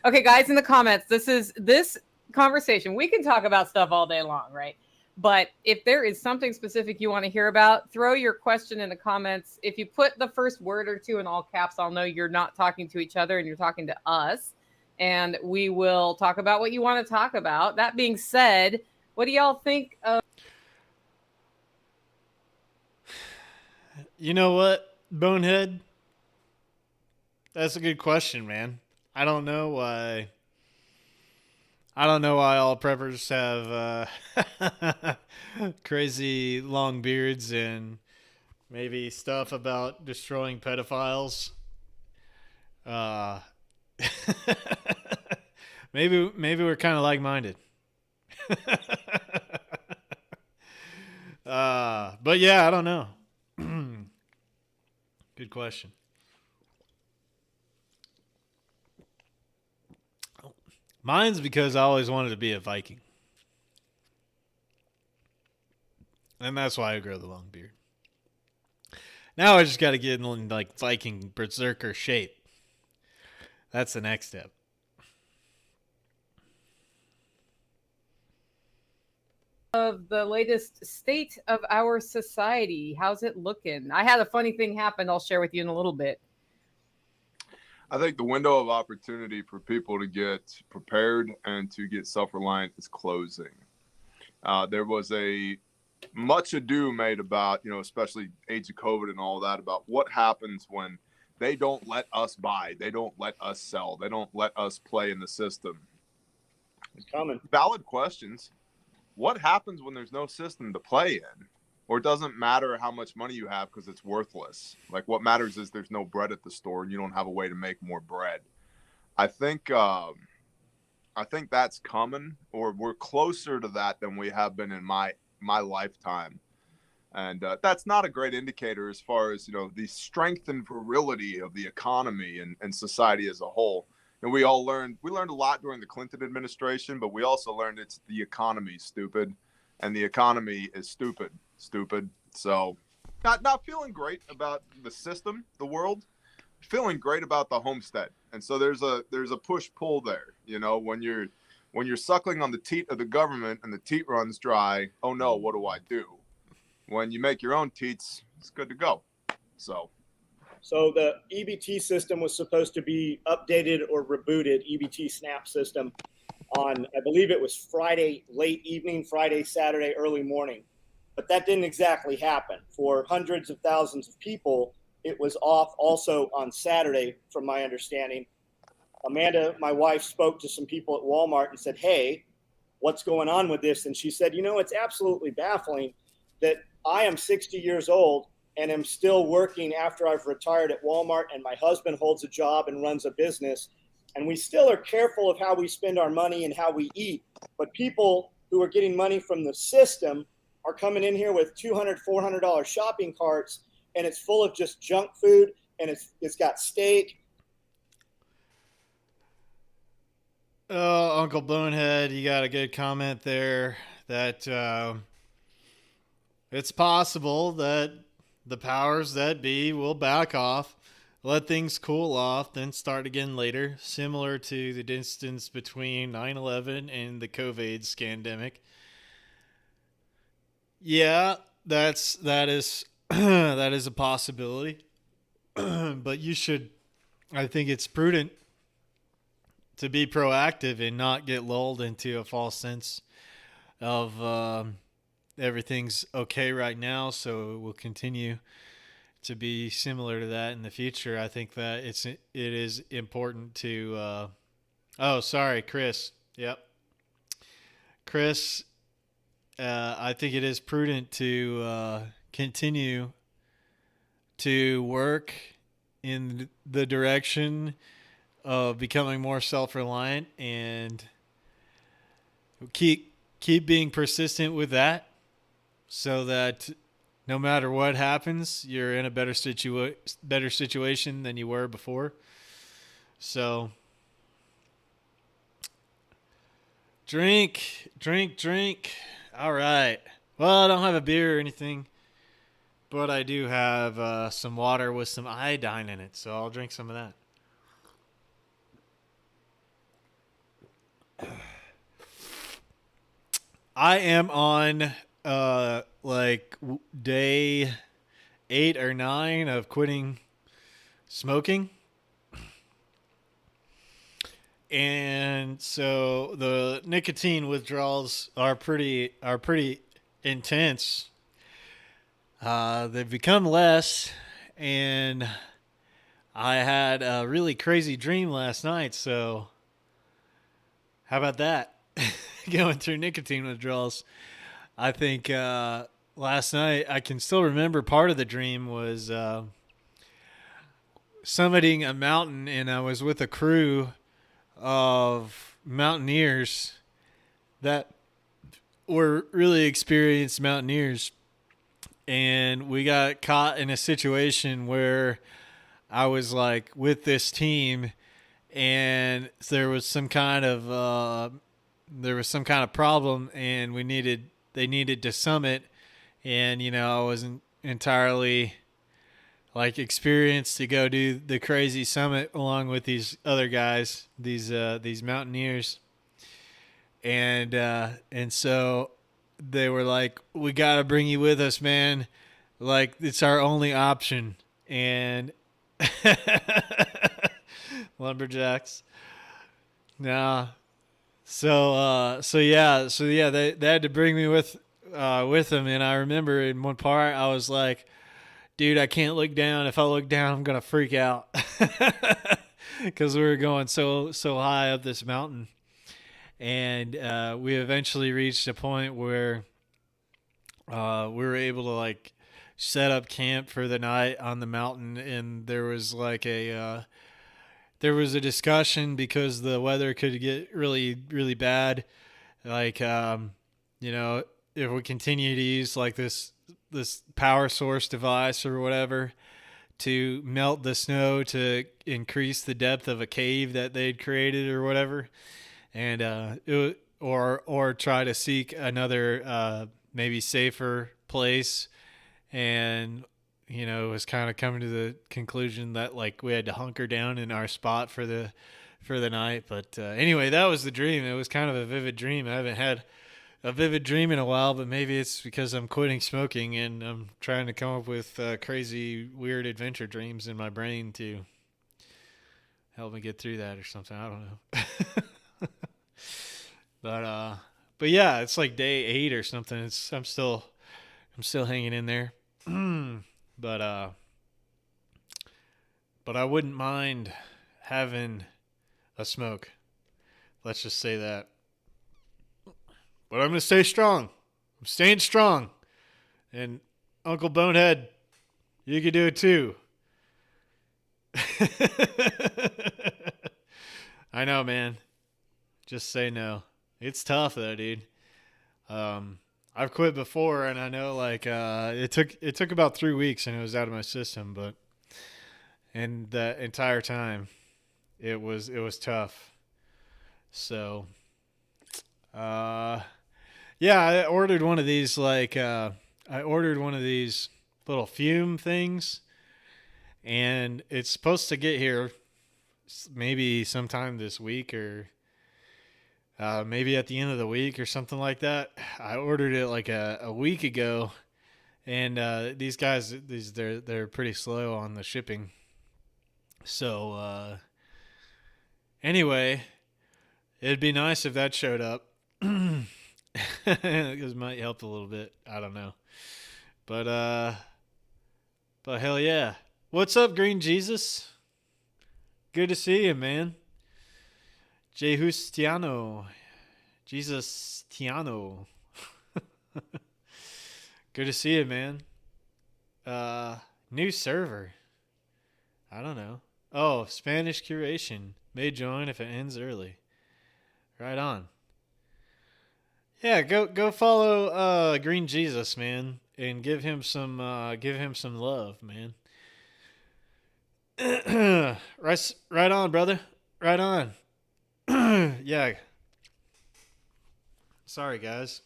okay, guys, in the comments, this conversation. We can talk about stuff all day long, right? But if there is something specific you want to hear about, throw your question in the comments. If you put the first word or 2 in all caps, I'll know you're not talking to each other and you're talking to us. And we will talk about what you want to talk about. That being said, what do y'all think of? You know what, Bonehead? That's a good question, man. I don't know why all preppers have crazy long beards and maybe stuff about destroying pedophiles. Maybe we're kind of like-minded. But yeah, I don't know. Good question. Mine's because I always wanted to be a Viking. And that's why I grow the long beard. Now I just got to get in like Viking berserker shape. That's the next step. Of the latest state of our society. How's it looking? I had a funny thing happen I'll share with you in a little bit. I think the window of opportunity for people to get prepared and to get self-reliant is closing. There was a much ado made about, especially age of COVID and all that, about what happens when they don't let us buy, they don't let us sell, they don't let us play in the system. It's coming. Valid questions. What happens when there's no system to play in? Or it doesn't matter how much money you have because it's worthless. Like, what matters is there's no bread at the store and you don't have a way to make more bread. I think that's coming, or we're closer to that than we have been in my lifetime. And that's not a great indicator as far as, the strength and virility of the economy and society as a whole. And we learned a lot during the Clinton administration, but we also learned it's the economy, stupid. And the economy is stupid. So not feeling great about the system, the world, feeling great about the homestead. And so there's a push-pull there. When you're suckling on the teat of the government and the teat runs dry, oh no, what do I do? When you make your own teats, it's good to go. So the EBT system was supposed to be updated or rebooted, EBT SNAP system. on, I believe it was Friday, late evening, Friday, Saturday, early morning. But that didn't exactly happen. For hundreds of thousands of people, it was off also on Saturday, from my understanding. Amanda, my wife, spoke to some people at Walmart and said, hey, what's going on with this? And she said, it's absolutely baffling that I am 60 years old and am still working after I've retired at Walmart, and my husband holds a job and runs a business. And we still are careful of how we spend our money and how we eat. But people who are getting money from the system are coming in here with $200, $400 shopping carts, and it's full of just junk food, and it's got steak. Oh, Uncle Bonehead, you got a good comment there that it's possible that the powers that be will back off, let things cool off, then start again later, similar to the distance between 9/11 and the COVID scandemic. Yeah, that is that is a possibility. But I think it's prudent to be proactive and not get lulled into a false sense of everything's okay right now, so it will continue to be similar to that in the future. I think that it is important to oh, sorry, Chris. Yep. Chris, I think it is prudent to continue to work in the direction of becoming more self-reliant, and keep being persistent with that, so that no matter what happens, you're in a better situation than you were before. So drink. All right. Well, I don't have a beer or anything, but I do have some water with some iodine in it, so I'll drink some of that. I am on day 8 or 9 of quitting smoking. And so the nicotine withdrawals are pretty intense. They've become less, and I had a really crazy dream last night, so how about that? Going through nicotine withdrawals. I think last night, I can still remember part of the dream was summiting a mountain, and I was with a crew of mountaineers that were really experienced mountaineers. And we got caught in a situation where I was like with this team, and there was some kind of problem, and they needed to summit, and I wasn't entirely like experienced to go do the crazy summit along with these other guys, these mountaineers, and so they were like, "We got to bring you with us, man. Like, it's our only option." And lumberjacks. Nah. So yeah, they had to bring me with them, and I remember in one part I was like, "Dude, I can't look down. If I look down, I'm gonna freak out," because we were going so high up this mountain, and we eventually reached a point where we were able to like set up camp for the night on the mountain, and there was like there was a discussion because the weather could get really, really bad. Like, if we continue to use like this power source device or whatever to melt the snow to increase the depth of a cave that they'd created or whatever, and or try to seek another maybe safer place, and was kind of coming to the conclusion that like we had to hunker down in our spot for the night. But anyway, that was the dream. It was kind of a vivid dream. I haven't had a vivid dream in a while, but maybe it's because I'm quitting smoking and I'm trying to come up with crazy, weird adventure dreams in my brain to help me get through that or something. I don't know. But yeah, it's like day 8 or something. I'm still hanging in there. but but I wouldn't mind having a smoke. Let's just say that. But I'm gonna stay strong. I'm staying strong. And Uncle Bonehead, you can do it too. I know, man. Just say no. It's tough though, dude. I've quit before, and I know like it took about 3 weeks, and it was out of my system. But and that entire time, it was tough. So, yeah, I ordered one of these little fume things, and it's supposed to get here maybe sometime this week or maybe at the end of the week or something like that. I ordered it like a week ago, and these guys, they're pretty slow on the shipping. So anyway, it'd be nice if that showed up. It might help a little bit. I don't know, but hell yeah! What's up, Green Jesus? Good to see you, man. Jehustiano. Jesus Tiano. Good to see you, man. New server. I don't know. Oh, Spanish curation. May join if it ends early. Right on. Yeah, go follow Green Jesus, man, and give him some love, man. right on, brother. Right on. Yeah. Sorry, guys.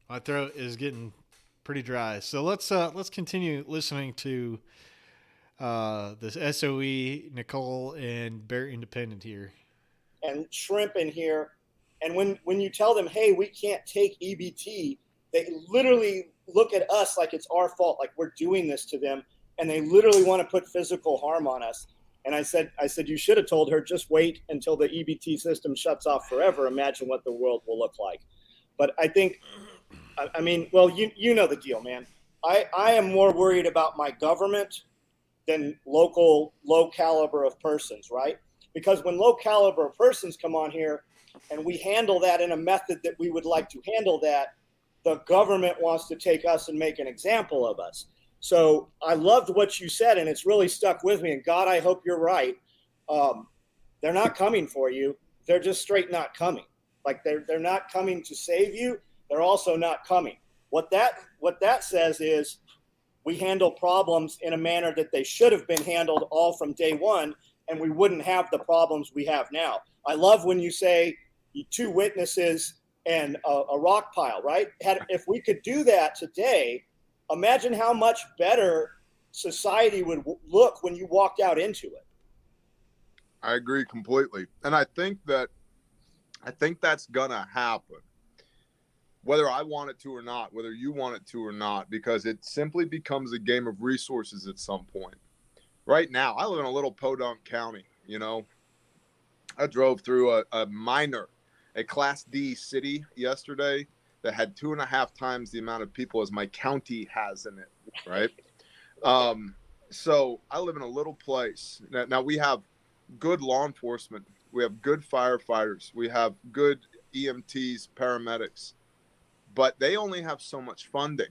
My throat is getting pretty dry. So let's continue listening to this SOE, Nicole, and Bear Independent here. And shrimp in here. And when you tell them, hey, we can't take EBT, they literally look at us like it's our fault, like we're doing this to them, and they literally want to put physical harm on us. And I said, you should have told her, just wait until the EBT system shuts off forever. Imagine what the world will look like. But I think, I mean, well, you know the deal, man. I am more worried about my government than local low caliber of persons, right? Because when low caliber persons come on here and we handle that in a method that we would like to handle that, the government wants to take us and make an example of us. So I loved what you said, and it's really stuck with me. And God, I hope you're right. They're not coming for you. They're just straight not coming. Like they're not coming to save you. They're also not coming. What that says is we handle problems in a manner that they should have been handled all from day one, and we wouldn't have the problems we have now. I love when you say 2 witnesses and a rock pile, right? If we could do that today, imagine how much better society would look when you walked out into it. I agree completely. And I think that's gonna happen, whether I want it to or not, whether you want it to or not, because it simply becomes a game of resources at some point. Right now, I live in a little podunk county, you know. I drove through a Class D city yesterday that had 2.5 times the amount of people as my county has in it, right? So I live in a little place. Now we have good law enforcement. We have good firefighters. We have good EMTs, paramedics. But they only have so much funding.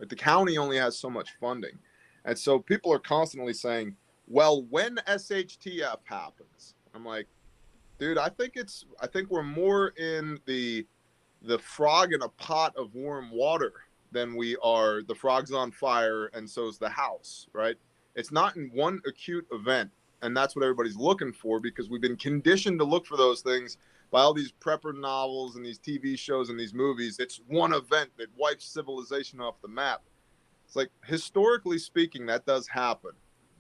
Like the county only has so much funding. And so people are constantly saying, well, when SHTF happens, I'm like, dude, I think we're more in the frog in a pot of warm water than we are the frog's on fire and so's the house, right? It's not in one acute event. And that's what everybody's looking for, because we've been conditioned to look for those things by all these prepper novels and these TV shows and these movies. It's one event that wipes civilization off the map. It's like, historically speaking, that does happen.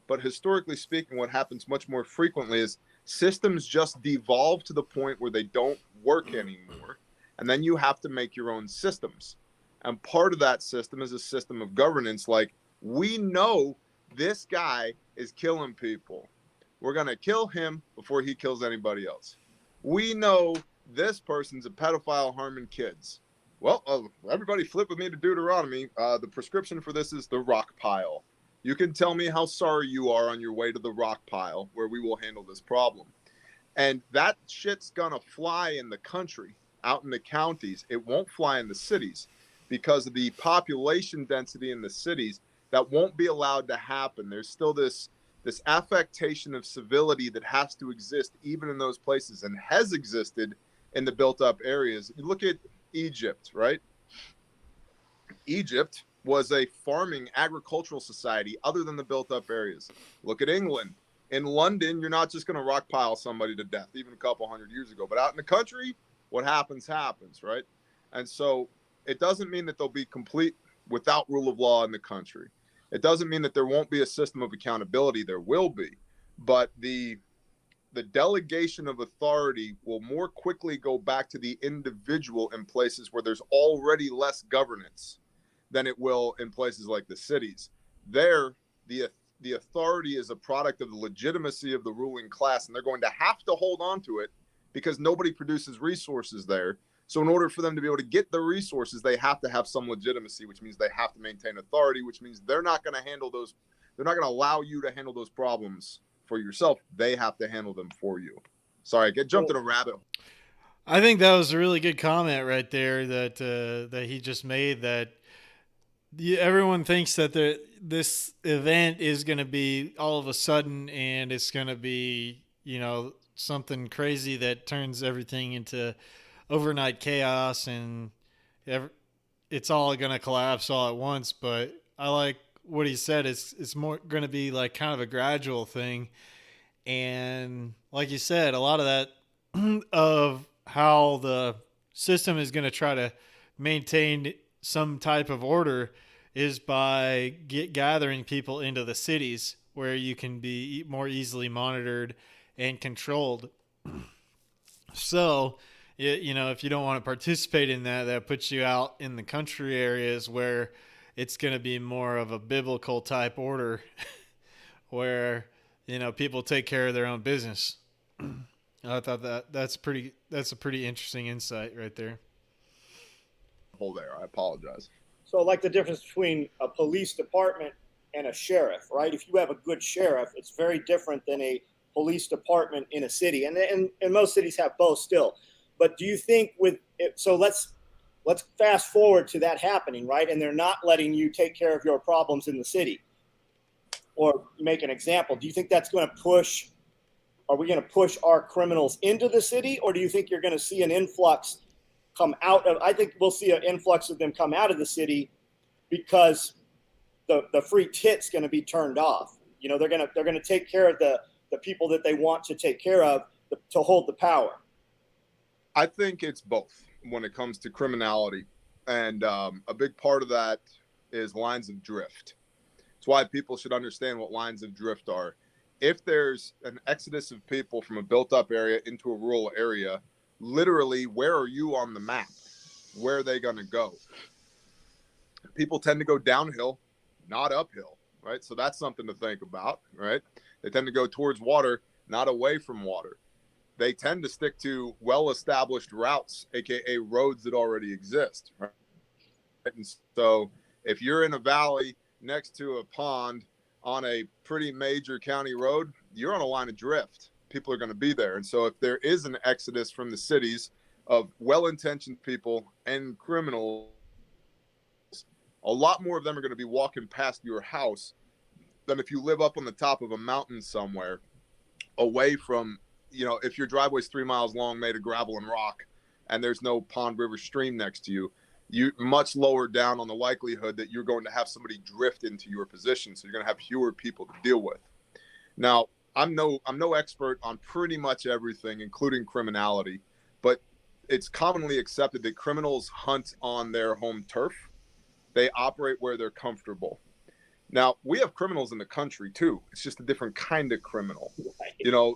But historically speaking, what happens much more frequently is systems just devolve to the point where they don't work anymore. And then you have to make your own systems. And part of that system is a system of governance. Like, we know this guy is killing people. We're going to kill him before he kills anybody else. We know this person's a pedophile harming kids. Well, everybody flip with me to Deuteronomy. The prescription for this is the rock pile. You can tell me how sorry you are on your way to the rock pile where we will handle this problem. And that shit's gonna fly in the country, out in the counties. It won't fly in the cities because of the population density in the cities. That won't be allowed to happen. There's still this affectation of civility that has to exist even in those places and has existed in the built up areas. You look at Egypt, right? Egypt was a farming agricultural society other than the built up areas. Look at England. In London, you're not just going to rock pile somebody to death, even a couple hundred years ago. But out in the country, what happens, right? And so it doesn't mean that they'll be complete without rule of law in the country. It doesn't mean that there won't be a system of accountability. There will be. But the delegation of authority will more quickly go back to the individual in places where there's already less governance than it will in places like the cities. There, the authority is a product of the legitimacy of the ruling class, and they're going to have to hold on to it because nobody produces resources there. So in order for them to be able to get the resources, they have to have some legitimacy, which means they have to maintain authority, which means they're not going to handle those. They're not going to allow you to handle those problems for yourself. They have to handle them for you. Sorry, I jumped in a rabbit hole. I think that was a really good comment right there that he just made. That everyone thinks that this event is going to be all of a sudden, and it's going to be something crazy that turns everything into overnight chaos, and it's all going to collapse all at once. But I like what he said. It's more going to be like kind of a gradual thing, and like you said, a lot of that of how the system is going to try to maintain some type of order is by gathering people into the cities where you can be more easily monitored and controlled. So, if you don't want to participate in that, that puts you out in the country areas where it's going to be more of a biblical type order where, people take care of their own business. I thought that's a pretty interesting insight right there. Hold there. I apologize. So like the difference between a police department and a sheriff, right? If you have a good sheriff, it's very different than a police department in a city. And most cities have both still. But do you think so let's fast forward to that happening, right? And they're not letting you take care of your problems in the city. Or make an example. Do you think that's going to push, are we going to push our criminals into the city? Or do you think you're going to see an influx come out of, I think we'll see an influx of them come out of the city because the free tit's going to be turned off. They're going to take care of the people that they want to take care of to hold the power. I think it's both when it comes to criminality. And a big part of that is lines of drift. It's why people should understand what lines of drift are. If there's an exodus of people from a built-up area into a rural area, literally, where are you on the map? Where are they going to go? People tend to go downhill, not uphill, right? So that's something to think about, right? They tend to go towards water, not away from water. They tend to stick to well-established routes, aka roads that already exist, right? And so if you're in a valley next to a pond on a pretty major county road, you're on a line of drift. People are going to be there. And so if there is an exodus from the cities of well-intentioned people and criminals, a lot more of them are going to be walking past your house than if you live up on the top of a mountain somewhere away from, if your driveway's 3 miles long, made of gravel and rock, and there's no pond, river, stream next to you, you much lower down on the likelihood that you're going to have somebody drift into your position. So you're going to have fewer people to deal with. Now, I'm no expert on pretty much everything, including criminality, but it's commonly accepted that criminals hunt on their home turf. They operate where they're comfortable. Now, we have criminals in the country too. It's just a different kind of criminal.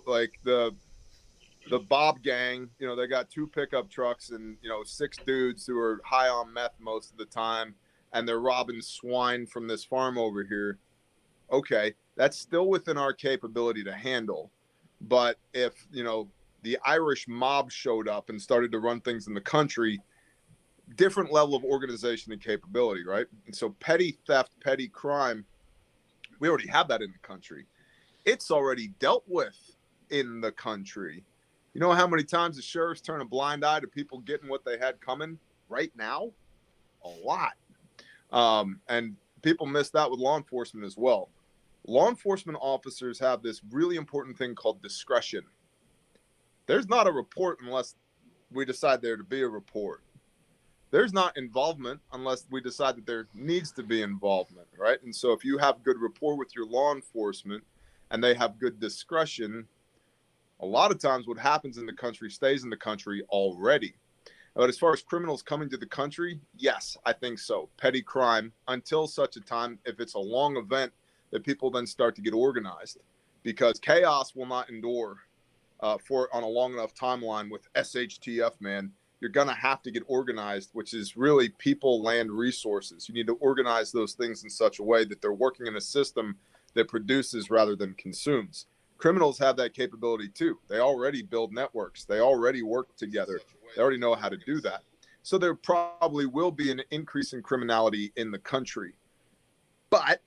Like the Bob gang, they got 2 pickup trucks and, 6 dudes who are high on meth most of the time, and they're robbing swine from this farm over here. Okay, that's still within our capability to handle. But if, the Irish mob showed up and started to run things in the country, different level of organization and capability, right? And so petty theft, petty crime, we already have that in the country. It's already dealt with in the country. You know how many times the sheriffs turn a blind eye to people getting what they had coming right now? A lot. And people miss that with law enforcement as well. Law enforcement officers have this really important thing called discretion. There's not a report unless we decide there to be a report. There's not involvement unless we decide that there needs to be involvement, right? And so if you have good rapport with your law enforcement and they have good discretion, a lot of times what happens in the country stays in the country already. But as far as criminals coming to the country, yes, I think so. Petty crime, until such a time, if it's a long event, that people then start to get organized, because chaos will not endure on a long enough timeline with SHTF, man. You're going to have to get organized, which is really people, land, resources. You need to organize those things in such a way that they're working in a system that produces rather than consumes. Criminals have that capability too. They already build networks. They already work together. They already know how to do that. So there probably will be an increase in criminality in the country. But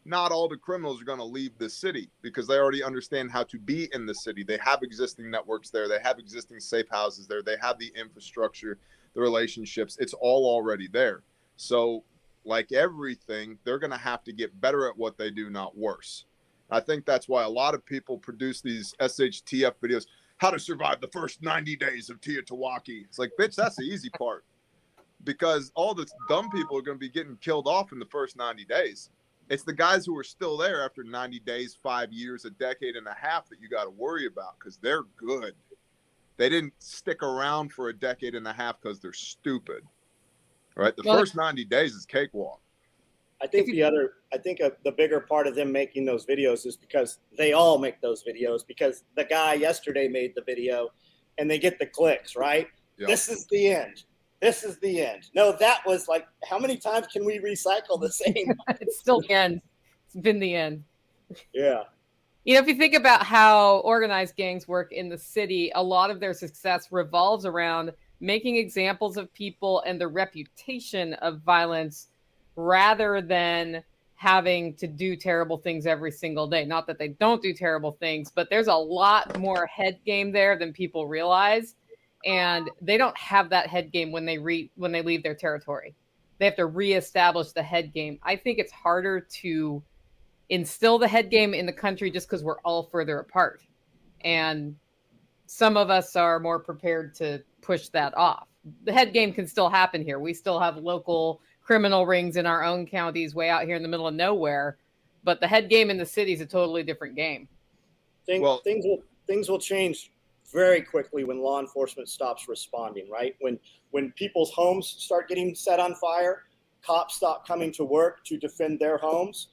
not all the criminals are going to leave the city because they already understand how to be in the city. They have existing networks there. They have existing safe houses there. They have the infrastructure, the relationships. It's all already there. So like everything, they're going to have to get better at what they do, not worse. I think that's why a lot of people produce these SHTF videos, how to survive the first 90 days of Teotihuacan. It's like, bitch, that's the easy part, because all the dumb people are going to be getting killed off in the first 90 days. It's the guys who are still there after 90 days, 5 years, a decade and a half that you got to worry about, because they're good. They didn't stick around for a decade and a half because they're stupid. All right? The first 90 days is cakewalk. I think the bigger part of them making those videos is because they all make those videos, because the guy yesterday made the video and they get the clicks, right? Yep. This is the end. This is the end. No, that was like, how many times can we recycle the same? It's still the end. It's been the end. Yeah. You know, if you think about how organized gangs work in the city, a lot of their success revolves around making examples of people and the reputation of violence, rather than having to do terrible things every single day. Not that they don't do terrible things, but there's a lot more head game there than people realize. And they don't have that head game when they leave their territory. They have to reestablish the head game. I think it's harder to instill the head game in the country just because we're all further apart. And some of us are more prepared to push that off. The head game can still happen here. We still have local criminal rings in our own counties way out here in the middle of nowhere, but the head game in the city is a totally different game. Things will change very quickly when law enforcement stops responding, right? When people's homes start getting set on fire, cops stop coming to work to defend their homes,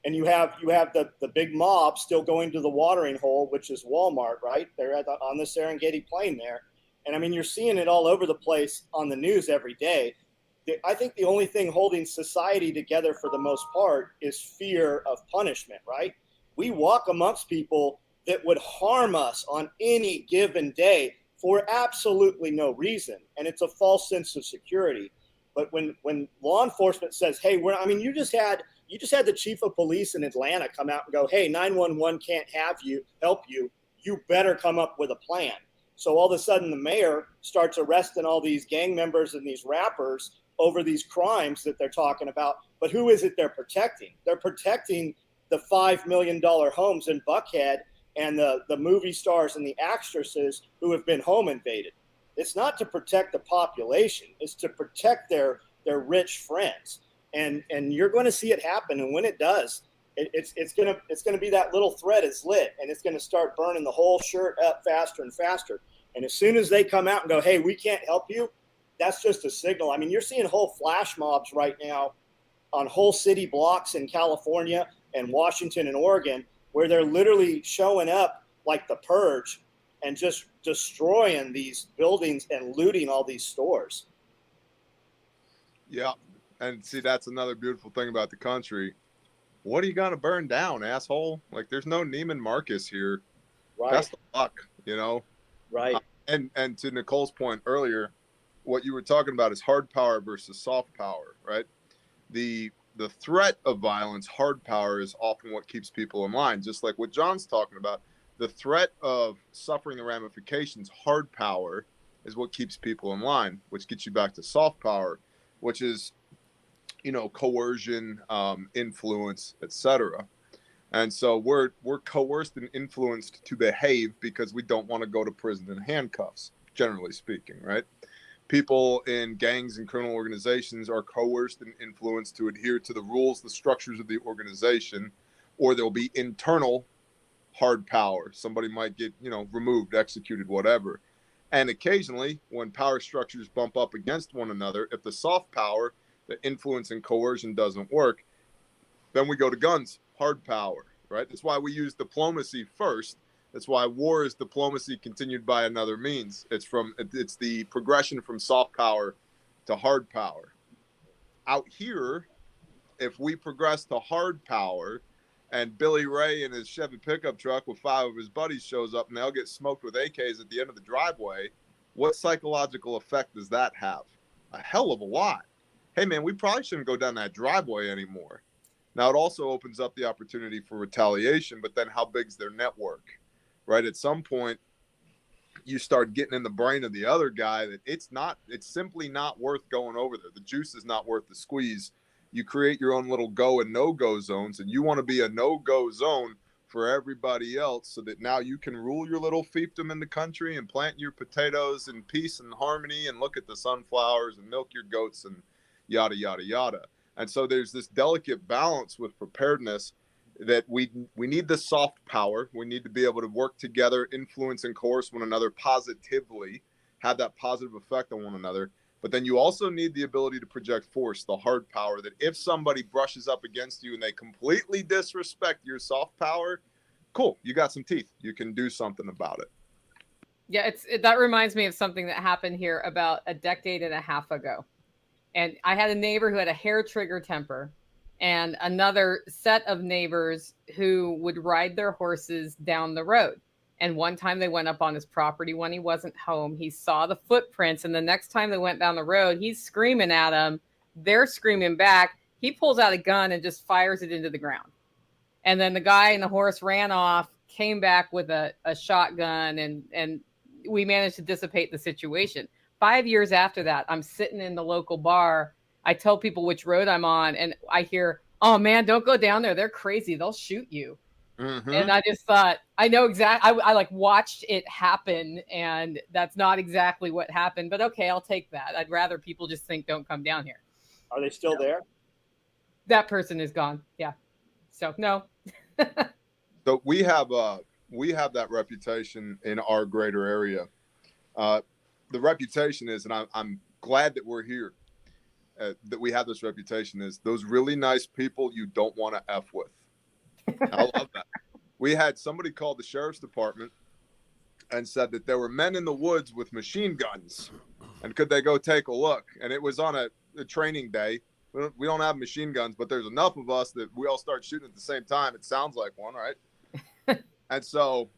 and you have the big mob still going to the watering hole, which is Walmart, right? They're on the Serengeti Plain there. And I mean, you're seeing it all over the place on the news every day. I think the only thing holding society together for the most part is fear of punishment, right? We walk amongst people that would harm us on any given day for absolutely no reason. And it's a false sense of security. But when law enforcement says, hey, you just had the chief of police in Atlanta come out and go, hey, 911 can't help you. You better come up with a plan. So all of a sudden the mayor starts arresting all these gang members and these rappers over these crimes that they're talking about. But who is it they're protecting? They're protecting the $5 million homes in Buckhead and the movie stars and the actresses who have been home invaded. It's not to protect the population. It's to protect their rich friends. And you're going to see it happen. And when it does, it's going to be that little thread is lit, and it's going to start burning the whole shirt up faster and faster. And as soon as they come out and go, hey, we can't help you, that's just a signal. I mean, you're seeing whole flash mobs right now on whole city blocks in California and Washington and Oregon, where they're literally showing up like the Purge and just destroying these buildings and looting all these stores. Yeah. And see, that's another beautiful thing about the country. What are you going to burn down, asshole? Like, there's no Neiman Marcus here. Right. Best of luck, you know? Right. And to Nicole's point earlier, what you were talking about is hard power versus soft power, right? The threat of violence, hard power, is often what keeps people in line. Just like what John's talking about, the threat of suffering the ramifications, hard power, is what keeps people in line, which gets you back to soft power, which is, coercion, influence, etc. And so we're coerced and influenced to behave because we don't want to go to prison in handcuffs, generally speaking, right? People in gangs and criminal organizations are coerced and influenced to adhere to the rules, the structures of the organization, or there'll be internal hard power. Somebody might get, removed, executed, whatever. And occasionally, when power structures bump up against one another, if the soft power, the influence and coercion doesn't work, then we go to guns, hard power, right? That's why we use diplomacy first. That's why war is diplomacy continued by another means. It's the progression from soft power to hard power. Out here, if we progress to hard power and Billy Ray in his Chevy pickup truck with 5 of his buddies shows up and they'll get smoked with AKs at the end of the driveway, what psychological effect does that have? A hell of a lot. Hey, man, we probably shouldn't go down that driveway anymore. Now, it also opens up the opportunity for retaliation, but then how big's their network? Right? At some point, you start getting in the brain of the other guy that it's simply not worth going over there. The juice is not worth the squeeze. You create your own little go and no-go zones, and you want to be a no-go zone for everybody else so that now you can rule your little fiefdom in the country and plant your potatoes in peace and harmony and look at the sunflowers and milk your goats and yada, yada, yada. And so there's this delicate balance with preparedness that we need the soft power. We need to be able to work together, influence and coerce one another positively, have that positive effect on one another. But then you also need the ability to project force, the hard power, that if somebody brushes up against you and they completely disrespect your soft power, cool, you got some teeth. You can do something about it. Yeah, that reminds me of something that happened here about a decade and a half ago. And I had a neighbor who had a hair trigger temper, and another set of neighbors who would ride their horses down the road. And one time they went up on his property when he wasn't home. He saw the footprints, and the next time they went down the road, he's screaming at them. They're screaming back. He pulls out a gun and just fires it into the ground. And then the guy and the horse ran off, came back with a shotgun, and we managed to dissipate the situation. 5 years after that, I'm sitting in the local bar. I tell people which road I'm on, and I hear, "Oh man, don't go down there. They're crazy. They'll shoot you." Mm-hmm. And I just thought, I know exactly. I like watched it happen, and that's not exactly what happened. But okay, I'll take that. I'd rather people just think, "Don't come down here." Are they still there? That person is gone. Yeah. So no. So we have that reputation in our greater area. The reputation is, and I'm glad that we're here. That we have this reputation is those really nice people you don't want to F with. I love that. We had somebody call the sheriff's department and said that there were men in the woods with machine guns, and could they go take a look? And it was on a training day. We don't have machine guns, but there's enough of us that we all start shooting at the same time. It sounds like one, right? And so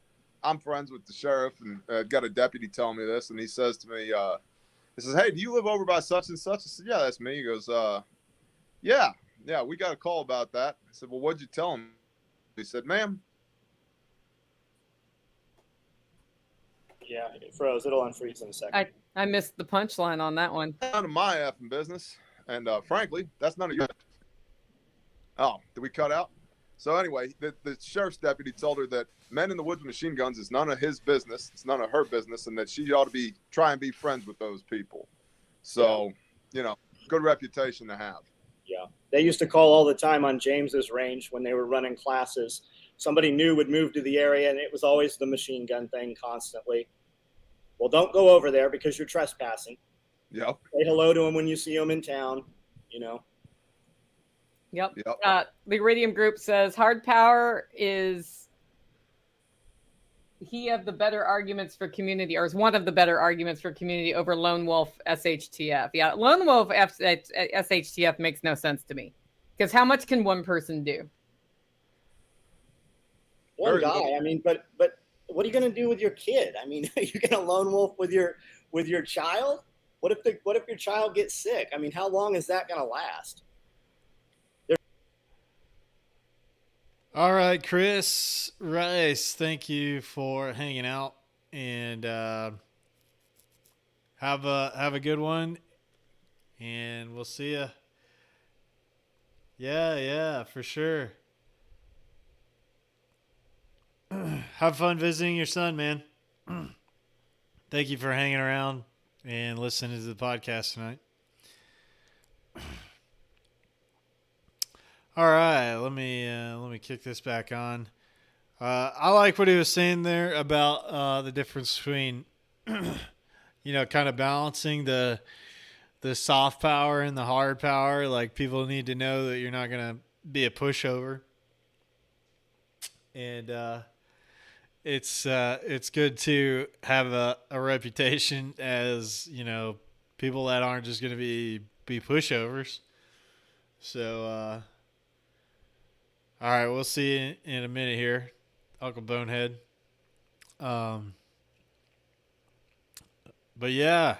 I'm friends with the sheriff, and got a deputy telling me this, and he says to me, he says, "Hey, do you live over by such and such?" I said, "Yeah, that's me." He goes, yeah, we got a call about that." I said, "Well, what'd you tell him?" He said, "Ma'am." Yeah, it froze. It'll unfreeze in a second. I missed the punchline on that one. None of my effing business. And frankly, that's none of your. Oh, did we cut out? So anyway, the sheriff's deputy told her that men in the woods with machine guns is none of his business. It's none of her business, and that she ought to try and be friends with those people. So, good reputation to have. Yeah. They used to call all the time on James's range when they were running classes. Somebody new would move to the area, and it was always the machine gun thing constantly. Well, don't go over there because you're trespassing. Yep. Say hello to them when you see them in town, Yep. The Iridium Group says hard power is of the better arguments for community, or is one of the better arguments for community over Lone Wolf SHTF. Yeah, Lone Wolf SHTF makes no sense to me, because how much can one person do? One guy. I mean, but what are you going to do with your kid? I mean, are you going to lone wolf with your child? What if your child gets sick? I mean, how long is that going to last? All right, Chris Rice, thank you for hanging out, and have a good one, and we'll see you. Yeah, for sure. Have fun visiting your son, man. Thank you for hanging around and listening to the podcast tonight. All right, let me kick this back on. I like what he was saying there about the difference between, kind of balancing the soft power and the hard power. Like, people need to know that you're not gonna be a pushover, and it's good to have a reputation as, people that aren't just gonna be pushovers. So all right, we'll see you in a minute here, Uncle Bonehead. But yeah,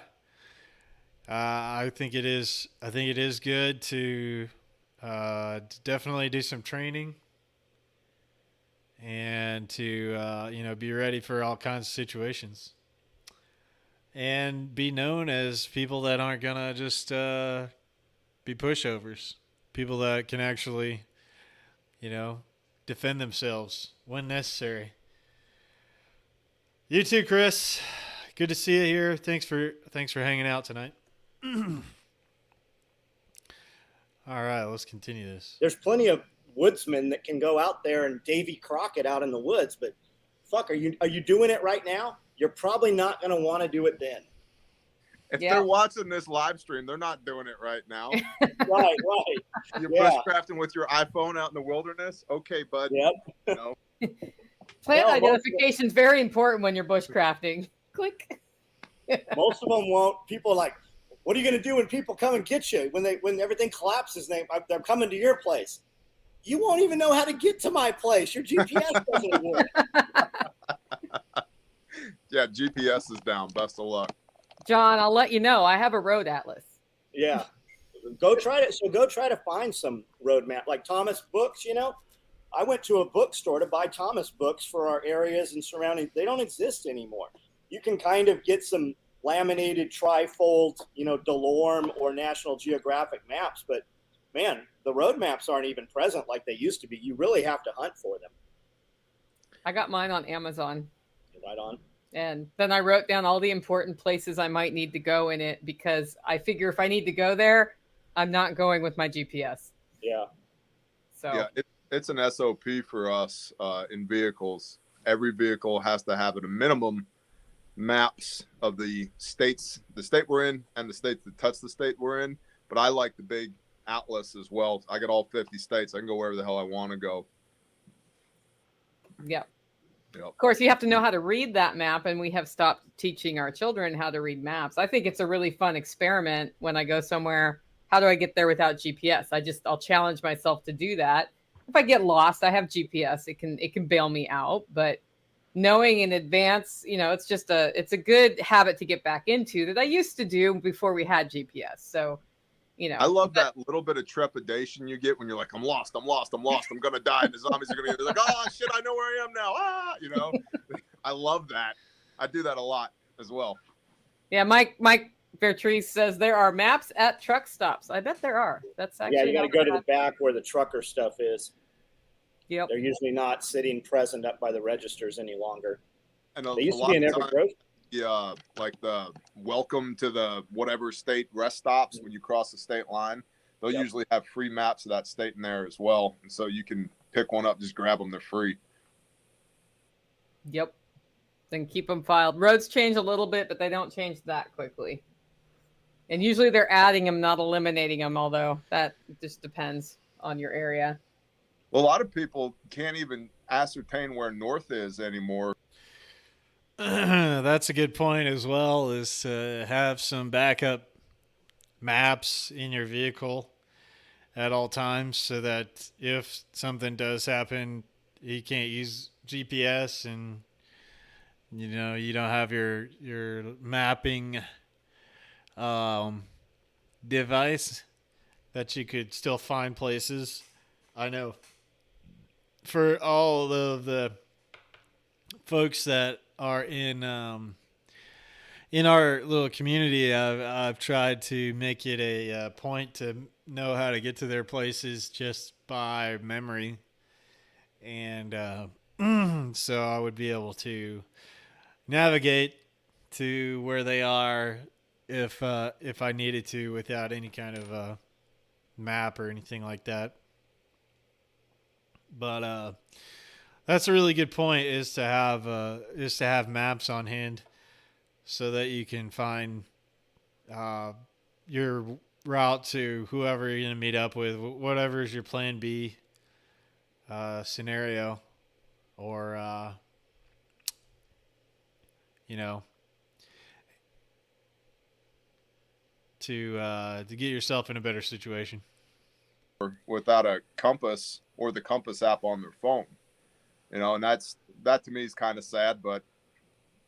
I think it is. I think it is good to definitely do some training and to be ready for all kinds of situations and be known as people that aren't gonna just be pushovers. People that can actually, defend themselves when necessary. You too, Chris. Good to see you here. Thanks for hanging out tonight. All right, let's continue this. There's plenty of woodsmen that can go out there and Davy Crockett out in the woods, but fuck, are you doing it right now? You're probably not going to want to do it then. If they're watching this live stream, they're not doing it right now. Right. You're bushcrafting with your iPhone out in the wilderness. Okay, bud. Yep. Plant identification is very important when you're bushcrafting. Click. Most of them won't. People are like, what are you going to do when people come and get you? When everything collapses, they're coming to your place. You won't even know how to get to my place. Your GPS doesn't work. Yeah, GPS is down. Best of luck. John, I'll let you know. I have a road atlas. Yeah. Go try to find some road map, like Thomas Books, I went to a bookstore to buy Thomas books for our areas and surrounding. They don't exist anymore. You can kind of get some laminated trifold, DeLorme or National Geographic maps, but man, the road maps aren't even present like they used to be. You really have to hunt for them. I got mine on Amazon. Right on. And then I wrote down all the important places I might need to go in it, because I figure if I need to go there, I'm not going with my GPS. Yeah. So yeah, it's an SOP for us in vehicles. Every vehicle has to have at a minimum maps of the state we're in and the states that touch the state we're in. But I like the big atlas as well. I got all 50 states. I can go wherever the hell I want to go. Yeah. Yep. Of course, you have to know how to read that map, and we have stopped teaching our children how to read maps. I think it's a really fun experiment when I go somewhere. How do I get there without GPS? I'll challenge myself to do that. If I get lost, I have GPS. It can bail me out, but knowing in advance, it's a good habit to get back into that I used to do before we had GPS. So, I love that little bit of trepidation you get when you're like, I'm lost, I'm gonna die, and the zombies are gonna be like, oh shit, I know where I am now. I love that. I do that a lot as well. Yeah, Mike Vertrees says there are maps at truck stops. I bet there are. That's actually you got to go to the back where the trucker stuff is. Yep. They're usually not sitting present up by the registers any longer. And they used to be in every grocery. Yeah, like the welcome to the whatever state rest stops when you cross the state line. They'll usually have free maps of that state in there as well. And so you can pick one up, just grab them. They're free. Yep. Then keep them filed. Roads change a little bit, but they don't change that quickly. And usually they're adding them, not eliminating them, although that just depends on your area. Well, a lot of people can't even ascertain where north is anymore. That's a good point as well, is to have some backup maps in your vehicle at all times, so that if something does happen, you can't use GPS and You know, you don't have your mapping um, device that you could still find places. I know for all of the folks that are in our little community, I've tried to make it a point to know how to get to their places just by memory, and so I would be able to navigate to where they are if I needed to without any kind of map or anything like that. But that's a really good point is to have maps on hand so that you can find uh, your route to whoever you're going to meet up with, whatever is your plan B scenario, or you know, to get yourself in a better situation. Without a compass or the compass app on their phone, and that to me is kind of sad, but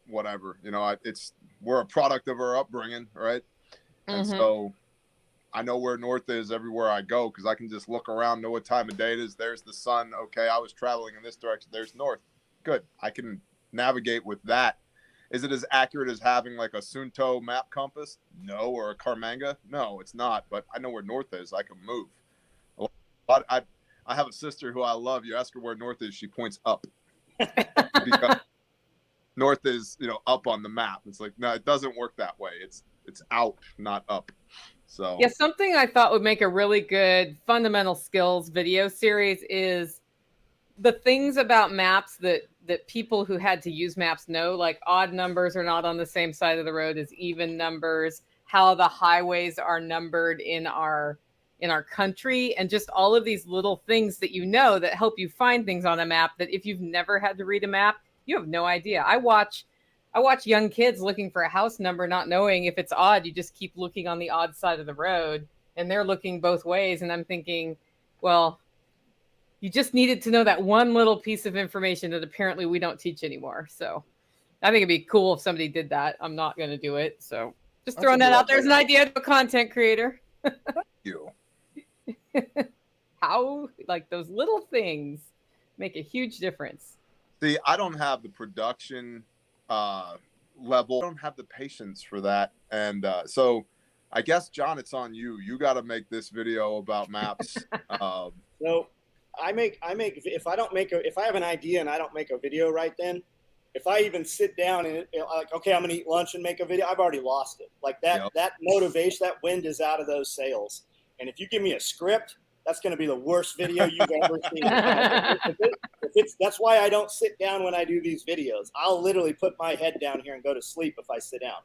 whatever. We're a product of our upbringing, right? And so I know where north is everywhere I go because I can just look around, know what time of day it is. There's the sun. Okay, I was traveling in this direction. There's north. Good. I can navigate with that. Is it as accurate as having like a Sunto map compass? No. Or a Carmanga? No, it's not. But I know where north is. I can move. I have a sister who I love. You ask her where north is, she points up. Because north is, up on the map. It's like, no, it doesn't work that way. It's out, not up. So yeah, something I thought would make a really good fundamental skills video series is the things about maps that people who had to use maps know, like odd numbers are not on the same side of the road as even numbers, how the highways are numbered in our country, and just all of these little things that that help you find things on a map that if you've never had to read a map, you have no idea. I watch young kids looking for a house number, not knowing if it's odd. You just keep looking on the odd side of the road, and they're looking both ways. And I'm thinking, well, you just needed to know that one little piece of information that apparently we don't teach anymore. So I think it'd be cool if somebody did that. I'm not going to do it. So just throwing that out there as an idea to a content creator. Thank you. How, like, those little things make a huge difference. See, I don't have the production level. I don't have the patience for that. And so I guess, John, it's on you. You got to make this video about maps. So I make if I have an idea and I don't make a video right then, if I even sit down and like, okay, I'm gonna eat lunch and make a video, I've already lost it. Like that motivation, that wind is out of those sails. And if you give me a script, that's going to be the worst video you've ever seen. That's why I don't sit down when I do these videos. I'll literally put my head down here and go to sleep if I sit down.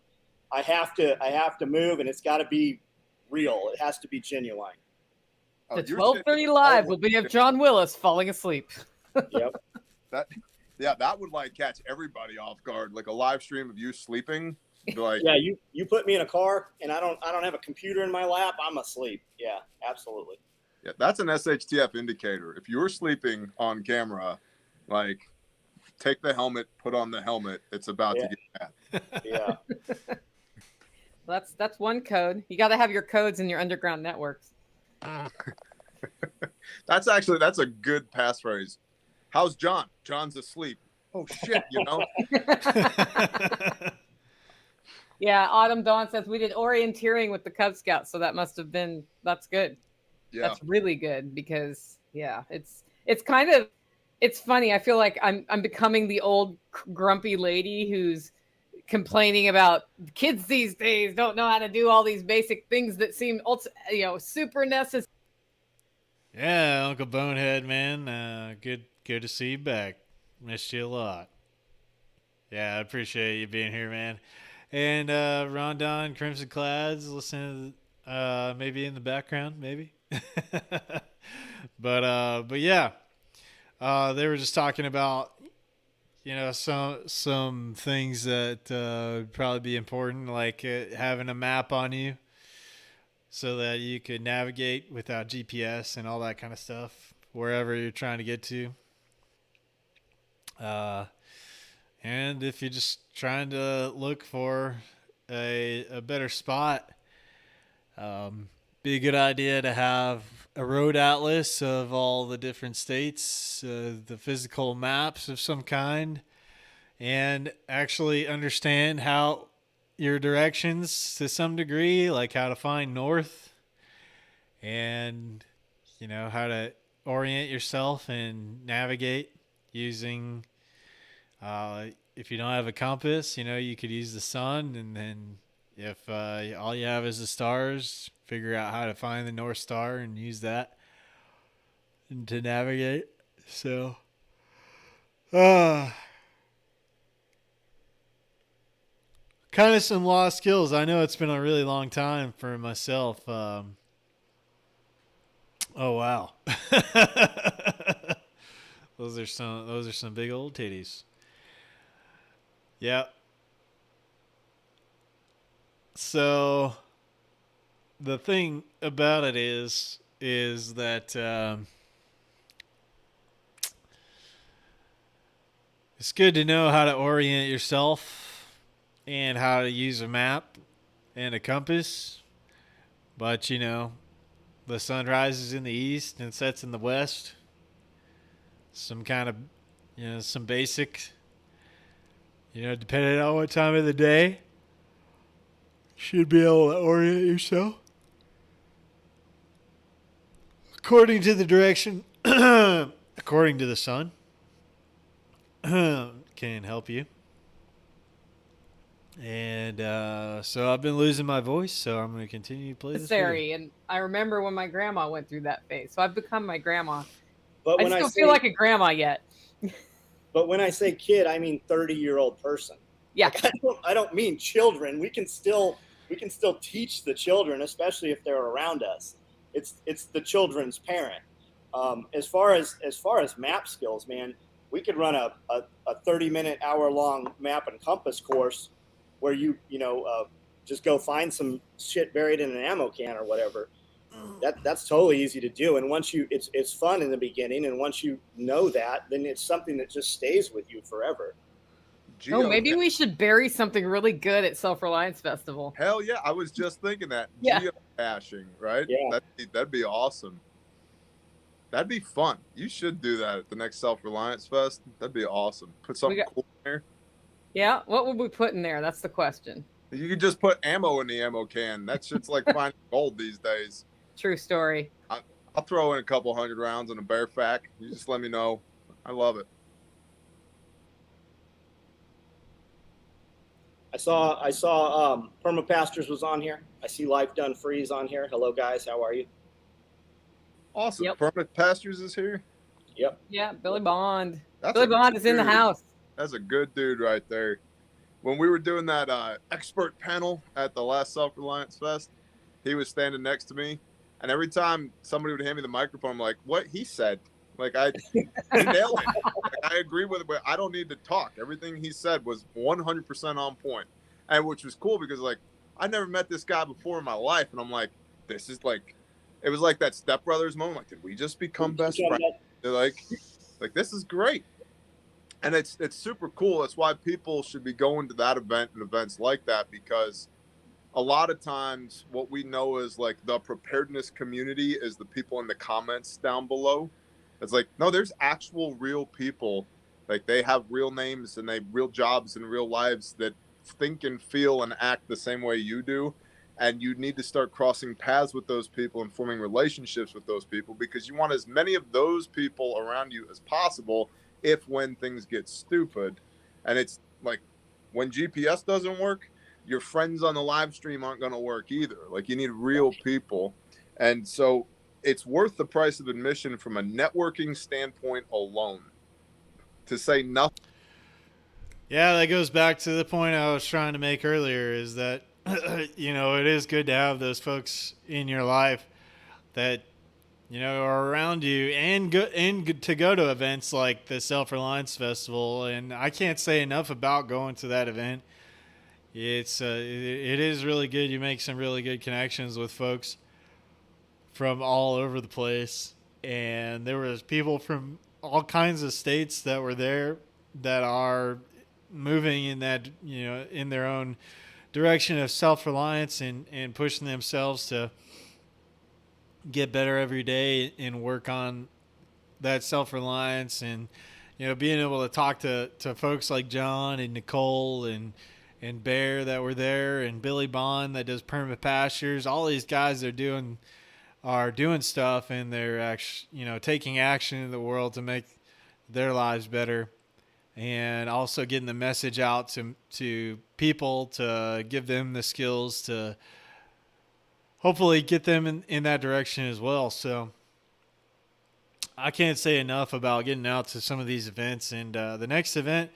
I have to move, and it's got to be real. It has to be genuine. The 12:30 live will be of John Willis falling asleep. Yep. That would like catch everybody off guard. Like a live stream of you sleeping. Like, yeah, you put me in a car and I don't have a computer in my lap, I'm asleep. Yeah, absolutely. Yeah, that's an SHTF indicator. If you're sleeping on camera, like take the helmet, put on the helmet. It's about to get bad. Yeah. That's one code. You got to have your codes in your underground networks. That's a good passphrase. How's John? John's asleep. Oh shit, Yeah, Autumn Dawn says we did orienteering with the Cub Scouts, so that's good. Yeah. That's really good because it's funny. I feel like I'm becoming the old grumpy lady who's complaining about kids these days don't know how to do all these basic things that seem super necessary. Yeah, Uncle Bonehead, man. Good to see you back. Missed you a lot. Yeah, I appreciate you being here, man. And Rondon, Crimson Clads, listening to maybe in the background, maybe. But yeah, they were just talking about some things that would probably be important, like having a map on you so that you could navigate without GPS and all that kind of stuff wherever you're trying to get to. And if you're just trying to look for a better spot, be a good idea to have a road atlas of all the different states, the physical maps of some kind, and actually understand how your directions to some degree, like how to find north and how to orient yourself and navigate using if you don't have a compass, you could use the sun, and then if all you have is the stars, figure out how to find the North Star and use that to navigate. So, uh, kind of some lost skills. I know it's been a really long time for myself. Oh wow, those are some big old titties. Yeah. So the thing about it is that it's good to know how to orient yourself and how to use a map and a compass. But the sun rises in the east and sets in the west. Some kind of some basic depending on what time of the day, should be able to orient yourself according to the direction, according to the sun, can help you. And so I've been losing my voice, so I'm going to continue to play this video. Necessary. And I remember when my grandma went through that phase. So I've become my grandma. But I when just I don't say, feel like a grandma yet. but when I say kid, I mean 30-year-old person. Yeah. Like, I don't mean children. We can still teach the children, especially if they're around us. It's the children's parent. As far as map skills, man, we could run a 30-minute, hour-long map and compass course where you just go find some shit buried in an ammo can or whatever. That's totally easy to do. And once it's fun in the beginning, and once you know that, then it's something that just stays with you forever. Oh, maybe we should bury something really good at Self-Reliance Festival. Hell yeah, I was just thinking that. Yeah. Geocaching, right? Yeah. That'd be awesome. That'd be fun. You should do that at the next Self-Reliance Fest. That'd be awesome. Put something cool in there. Yeah, what would we put in there? That's the question. You could just put ammo in the ammo can. That shit's like finding gold these days. True story. I'll throw in a couple 100 rounds in a bear fac. You just let me know. I love it. I saw Permapastors was on here. I see Life Done Freeze on here. Hello guys, how are you? Awesome. Yep. Permanent Pastures is here. Yep. Yeah, Billy Bond. That's Billy a Bond good is in the dude. house. That's a good dude right there. When we were doing that expert panel at the last Self-Reliance Fest, he was standing next to me, and every time somebody would hand me the microphone, I'm like, what he said? Like, he nailed it. Like, I agree with it, but I don't need to talk. Everything he said was 100% on point. And which was cool because, like, I never met this guy before in my life, and I'm like, this is like, it was like that Step Brothers moment. Like, did we just become best friends? They're like, this is great. And it's super cool. That's why people should be going to that event and events like that, because a lot of times what we know is like the preparedness community is the people in the comments down below. It's like, no, there's actual real people. Like, they have real names and they have real jobs and real lives that think and feel and act the same way you do. And you need to start crossing paths with those people and forming relationships with those people, because you want as many of those people around you as possible when things get stupid. And it's like, when GPS doesn't work, your friends on the live stream aren't going to work either. Like, you need real people. And so it's worth the price of admission from a networking standpoint alone. To say nothing. Yeah, that goes back to the point I was trying to make earlier, is that it is good to have those folks in your life that are around you, and to go to events like the Self-Reliance Festival. And I can't say enough about going to that event. It is really good. You make some really good connections with folks from all over the place, and there was people from all kinds of states that were there that are moving in that, in their own direction of self-reliance and pushing themselves to get better every day and work on that self-reliance, and being able to talk to folks like John and Nicole and Bear that were there, and Billy Bond that does permit pastures. All these guys are doing stuff, and they're actually taking action in the world to make their lives better, and also getting the message out to people to give them the skills to hopefully get them in that direction as well. So I can't say enough about getting out to some of these events. And the next event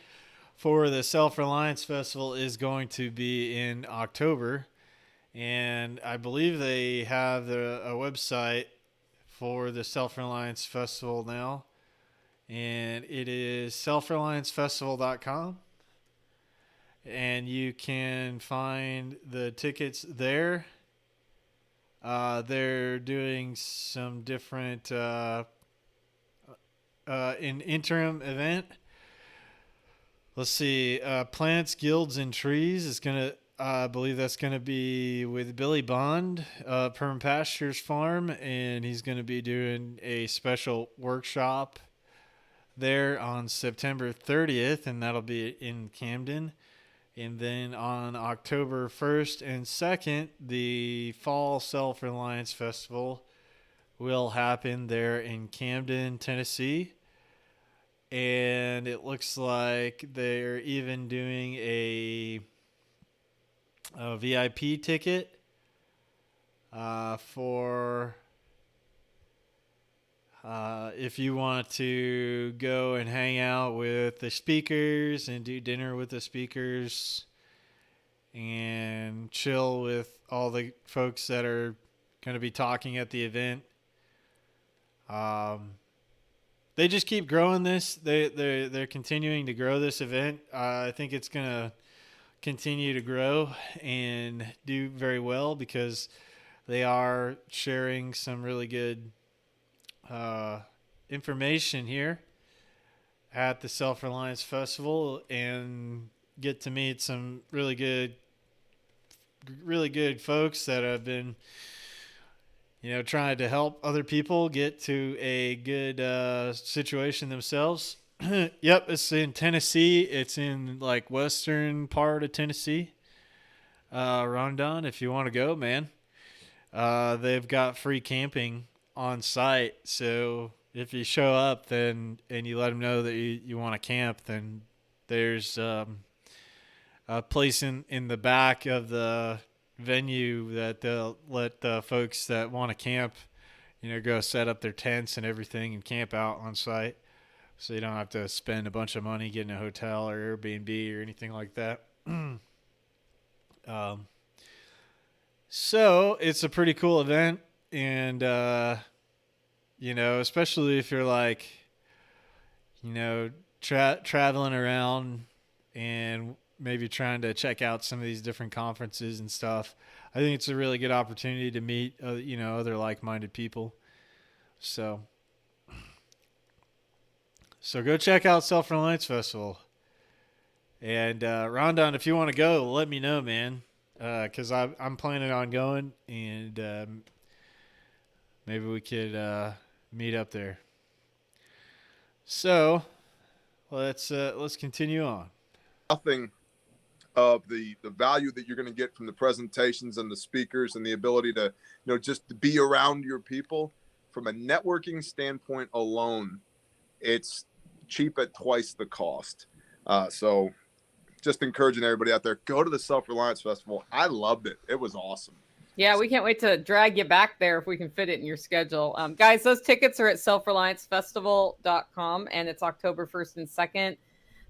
for the Self-Reliance Festival is going to be in October. And I believe they have a website for the Self-Reliance Festival now. And it is selfreliancefestival.com. And you can find the tickets there. They're doing some different an interim event. Let's see. Plants, Guilds, and Trees is going to, I believe that's going to be with Billy Bond, Perm Pastures Farm, and he's going to be doing a special workshop there on September 30th, and that'll be in Camden. And then on October 1st and 2nd, the Fall Self-Reliance Festival will happen there in Camden, Tennessee. And it looks like they're even doing a VIP ticket for if you want to go and hang out with the speakers and do dinner with the speakers and chill with all the folks that are going to be talking at the event. They just keep growing this. They're continuing to grow this event. I think it's going to continue to grow and do very well because they are sharing some really good information here at the Self-Reliance Festival, and get to meet some really good folks that have been trying to help other people get to a good situation themselves. Yep, it's in Tennessee. It's in like western part of Tennessee. Rondon, if you want to go, man. They've got free camping on site, so if you show up and you let them know that you want to camp, then there's a place in the back of the venue that they'll let the folks that want to camp go set up their tents and everything and camp out on site, so you don't have to spend a bunch of money getting a hotel or Airbnb or anything like that. So it's a pretty cool event. And, especially if you're like, traveling around and maybe trying to check out some of these different conferences and stuff, I think it's a really good opportunity to meet, other like-minded people. So go check out Self-Reliance Festival. And, Rondon, if you want to go, let me know, man. 'Cause I'm planning on going, and, maybe we could meet up there. So let's continue on. Nothing of the value that you're going to get from the presentations and the speakers and the ability to just to be around your people. From a networking standpoint alone, it's cheap at twice the cost. So just encouraging everybody out there, go to the Self-Reliance Festival. I loved it. It was awesome. Yeah, we can't wait to drag you back there if we can fit it in your schedule. Guys, those tickets are at selfreliancefestival.com, and it's October 1st and 2nd.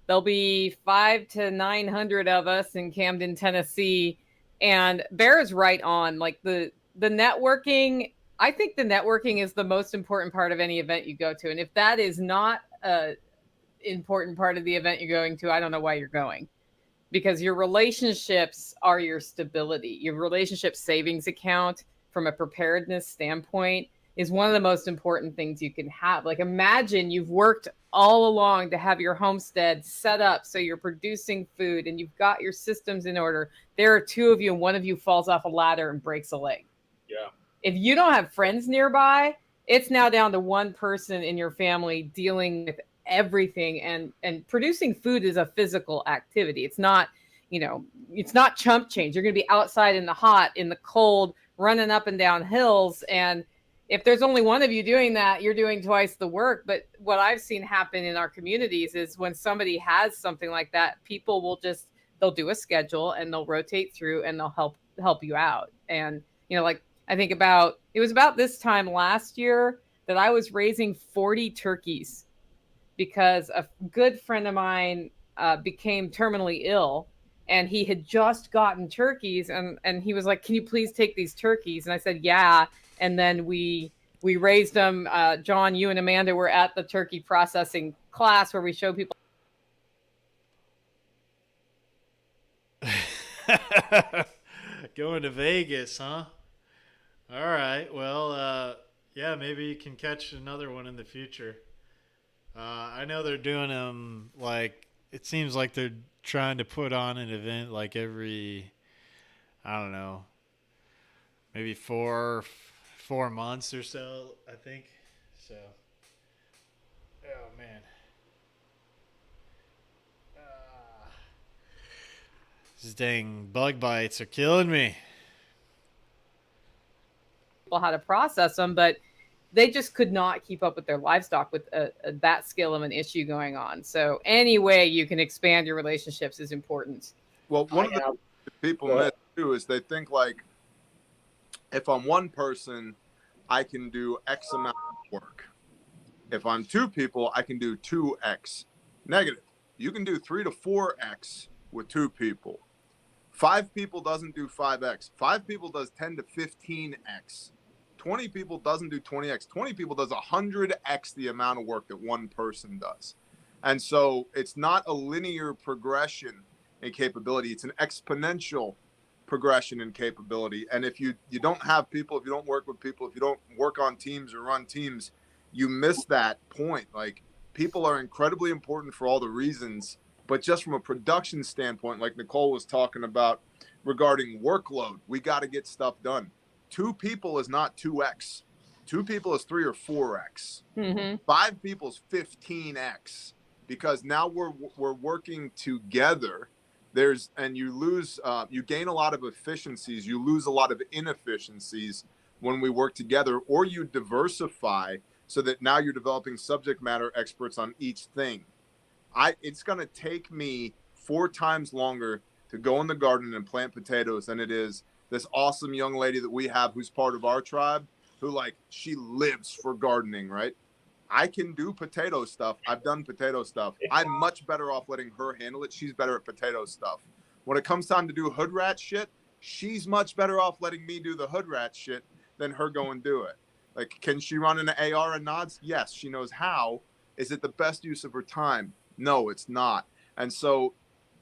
There'll be 500 to 900 of us in Camden, Tennessee. And Bear is right on. Like the networking, I think the networking is the most important part of any event you go to. And if that is not an important part of the event you're going to, I don't know why you're going. Because your relationships are your stability. Your relationship savings account from a preparedness standpoint is one of the most important things you can have. Like, imagine you've worked all along to have your homestead set up so you're producing food and you've got your systems in order. There are two of you and one of you falls off a ladder and breaks a leg. Yeah. If you don't have friends nearby, it's now down to one person in your family dealing with everything. And producing food is a physical activity. It's not, it's not chump change. You're going to be outside in the hot, in the cold, running up and down hills. And if there's only one of you doing that, you're doing twice the work. But what I've seen happen in our communities is when somebody has something like that, people will they'll do a schedule and they'll rotate through and they'll help you out. And, like, I think it was about this time last year that I was raising 40 turkeys because a good friend of mine became terminally ill, and he had just gotten turkeys, and he was like, "Can you please take these turkeys?" And I said, "Yeah." And then we raised them. John, you and Amanda were at the turkey processing class where we show people. Going to Vegas, huh? All right. Well, yeah, maybe you can catch another one in the future. I know they're doing them, like, it seems like they're trying to put on an event like every, I don't know, maybe four months or so, I think. So, oh man. These dang bug bites are killing me. How to process them, but they just could not keep up with their livestock with that scale of an issue going on. So any way you can expand your relationships is important. Well, one of the people miss too is they think like, if I'm one person, I can do X amount of work. If I'm two people, I can do 2X. Negative. You can do 3 to 4X with 2 people. 5 people doesn't do 5X. 5 people does 10 to 15X. 20 people doesn't do 20X. 20 people does 100X the amount of work that one person does. And so it's not a linear progression in capability. It's an exponential progression in capability. And if you don't have people, if you don't work with people, if you don't work on teams or run teams, you miss that point. Like, people are incredibly important for all the reasons, but just from a production standpoint, like Nicole was talking about regarding workload, we got to get stuff done. 2 people is not 2X. 2 people is 3 or 4X. Mm-hmm. 5 people is 15X, because now we're working together. You gain a lot of efficiencies. You lose a lot of inefficiencies when we work together, or you diversify so that now you're developing subject matter experts on each thing. It's going to take me 4 times longer to go in the garden and plant potatoes than it is this awesome young lady that we have who's part of our tribe, who, like, she lives for gardening, right? I can do potato stuff. I've done potato stuff. I'm much better off letting her handle it. She's better at potato stuff. When it comes time to do hood rat shit, she's much better off letting me do the hood rat shit than her go and do it. Like, can she run an AR and nods? Yes, she knows how. Is it the best use of her time? No, it's not. And so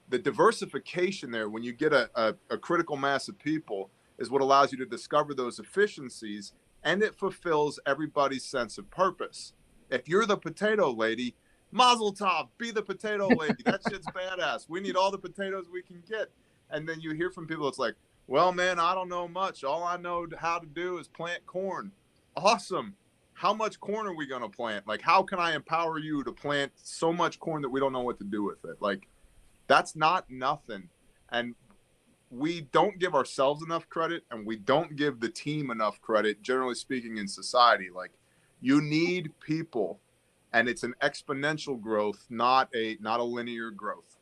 the diversification there, when you get a critical mass of people, is what allows you to discover those efficiencies, and it fulfills everybody's sense of purpose. If you're the potato lady, mazel tov, be the potato lady. That shit's badass. We need all the potatoes we can get. And then you hear from people, it's like, well, man, I don't know much. All I know how to do is plant corn. Awesome. How much corn are we going to plant? Like, how can I empower you to plant so much corn that we don't know what to do with it? Like, that's not nothing. And we don't give ourselves enough credit, and we don't give the team enough credit, generally speaking, in society. Like, you need people, and it's an exponential growth, not a linear growth.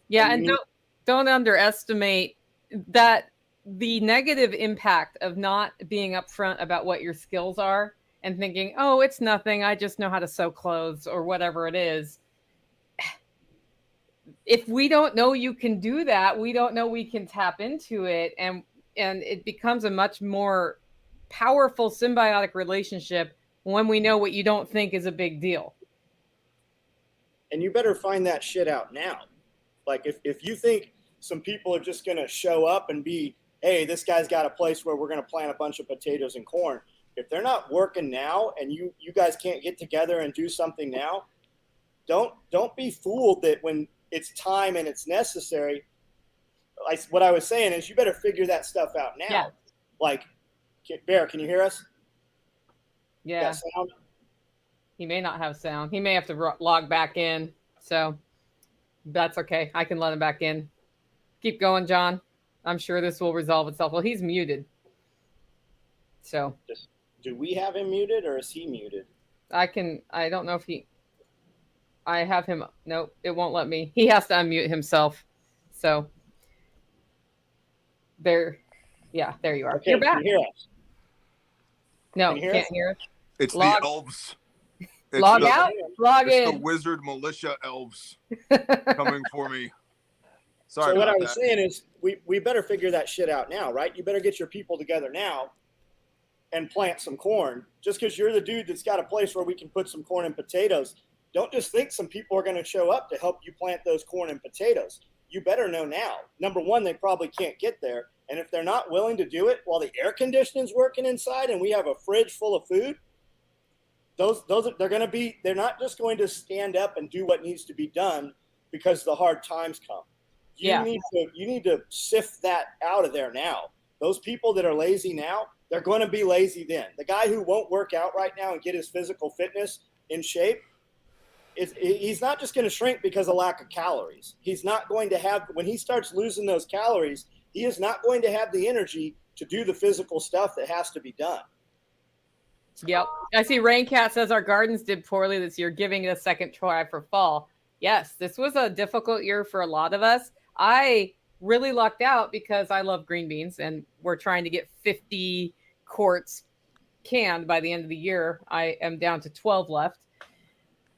Yeah, and don't underestimate that the negative impact of not being upfront about what your skills are and thinking, oh, it's nothing, I just know how to sew clothes or whatever it is. If we don't know you can do that, we don't know we can tap into it, and it becomes a much more powerful symbiotic relationship when we know what you don't think is a big deal. And you better find that shit out now. Like, if you think some people are just going to show up and be, hey, this guy's got a place where we're going to plant a bunch of potatoes and corn, If they're not working now and you guys can't get together and do something now, don't be fooled that when it's time and it's necessary. What I was saying is you better figure that stuff out now. Yeah. Like, Bear, can you hear us? Yeah. Got sound? He may not have sound. He may have to log back in. So that's okay. I can let him back in. Keep going, John. I'm sure this will resolve itself. Well, he's muted. So do we have him muted or is he muted? I don't know if I have him. Nope, it won't let me. He has to unmute himself. So there you are. Okay, You're back. can you hear us? No, Can you hear can't us? hear us. It's Log- the elves. Log out, log it's the in. wizard militia elves coming for me. Sorry So what I about was that. saying is we better figure that shit out now, right? You better get your people together now and plant some corn. Just because you're the dude that's got a place where we can put some corn and potatoes, don't just think some people are going to show up to help you plant those corn and potatoes. You better know now. Number one, they probably can't get there. And if they're not willing to do it while the air conditioning's working inside and we have a fridge full of food, they're not just going to stand up and do what needs to be done because the hard times come. You need to sift that out of there now. Those people that are lazy now, they're going to be lazy then. The guy who won't work out right now and get his physical fitness in shape, he's not just going to shrink because of lack of calories. He's not going to have, when he starts losing those calories, he is not going to have the energy to do the physical stuff that has to be done. Yep. I see Raincat says our gardens did poorly this year, giving it a second try for fall. Yes, this was a difficult year for a lot of us. I really lucked out because I love green beans and we're trying to get 50 quarts canned by the end of the year. I am down to 12 left.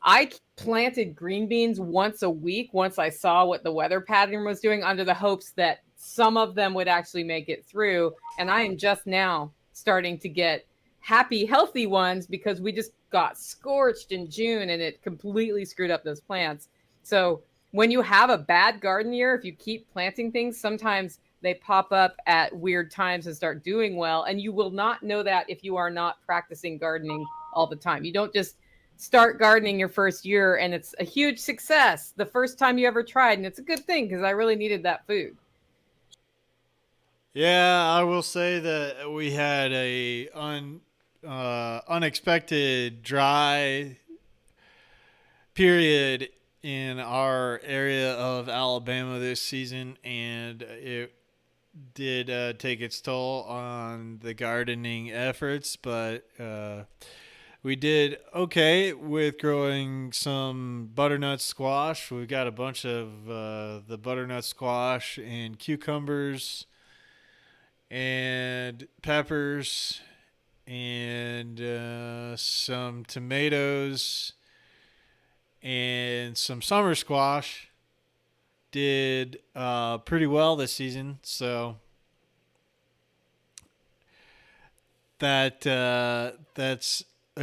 I planted green beans once a week once I saw what the weather pattern was doing under the hopes that some of them would actually make it through. And I am just now starting to get happy, healthy ones because we just got scorched in June and it completely screwed up those plants. So when you have a bad garden year, if you keep planting things, sometimes they pop up at weird times and start doing well. And you will not know that if you are not practicing gardening all the time. You don't just start gardening your first year and it's a huge success the first time you ever tried. And it's a good thing because I really needed that food. Yeah, I will say that we had a unexpected dry period in our area of Alabama this season, and it did take its toll on the gardening efforts, but we did okay with growing some butternut squash. We've got a bunch of the butternut squash and cucumbers and peppers and some tomatoes and some summer squash did pretty well this season. So that's a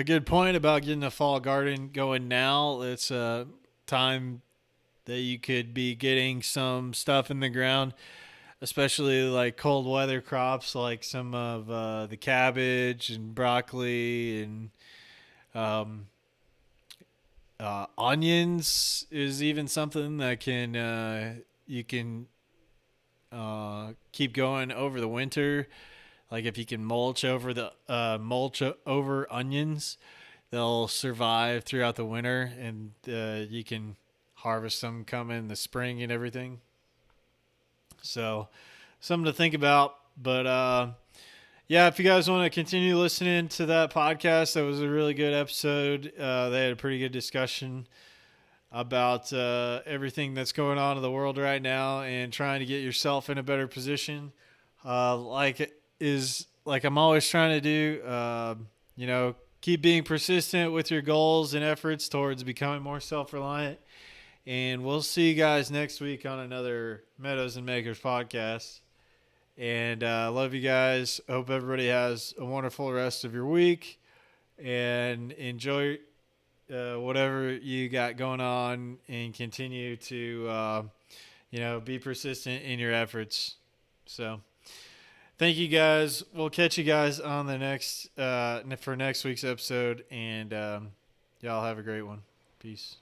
good point about getting a fall garden going now. It's a time that you could be getting some stuff in the ground, especially like cold weather crops like some of the cabbage and broccoli and onions is even something that can you can keep going over the winter. Like if you can mulch over onions, they'll survive throughout the winter, and you can harvest them come in the spring and everything. So something to think about. But yeah, if you guys want to continue listening to that podcast, that was a really good episode. They had a pretty good discussion about everything that's going on in the world right now and trying to get yourself in a better position. Like I'm always trying to do, keep being persistent with your goals and efforts towards becoming more self-reliant. And we'll see you guys next week on another Meadows and Makers podcast. And love you guys. Hope everybody has a wonderful rest of your week and enjoy whatever you got going on and continue to, be persistent in your efforts. So thank you guys. We'll catch you guys on the next for next week's episode, and y'all have a great one. Peace.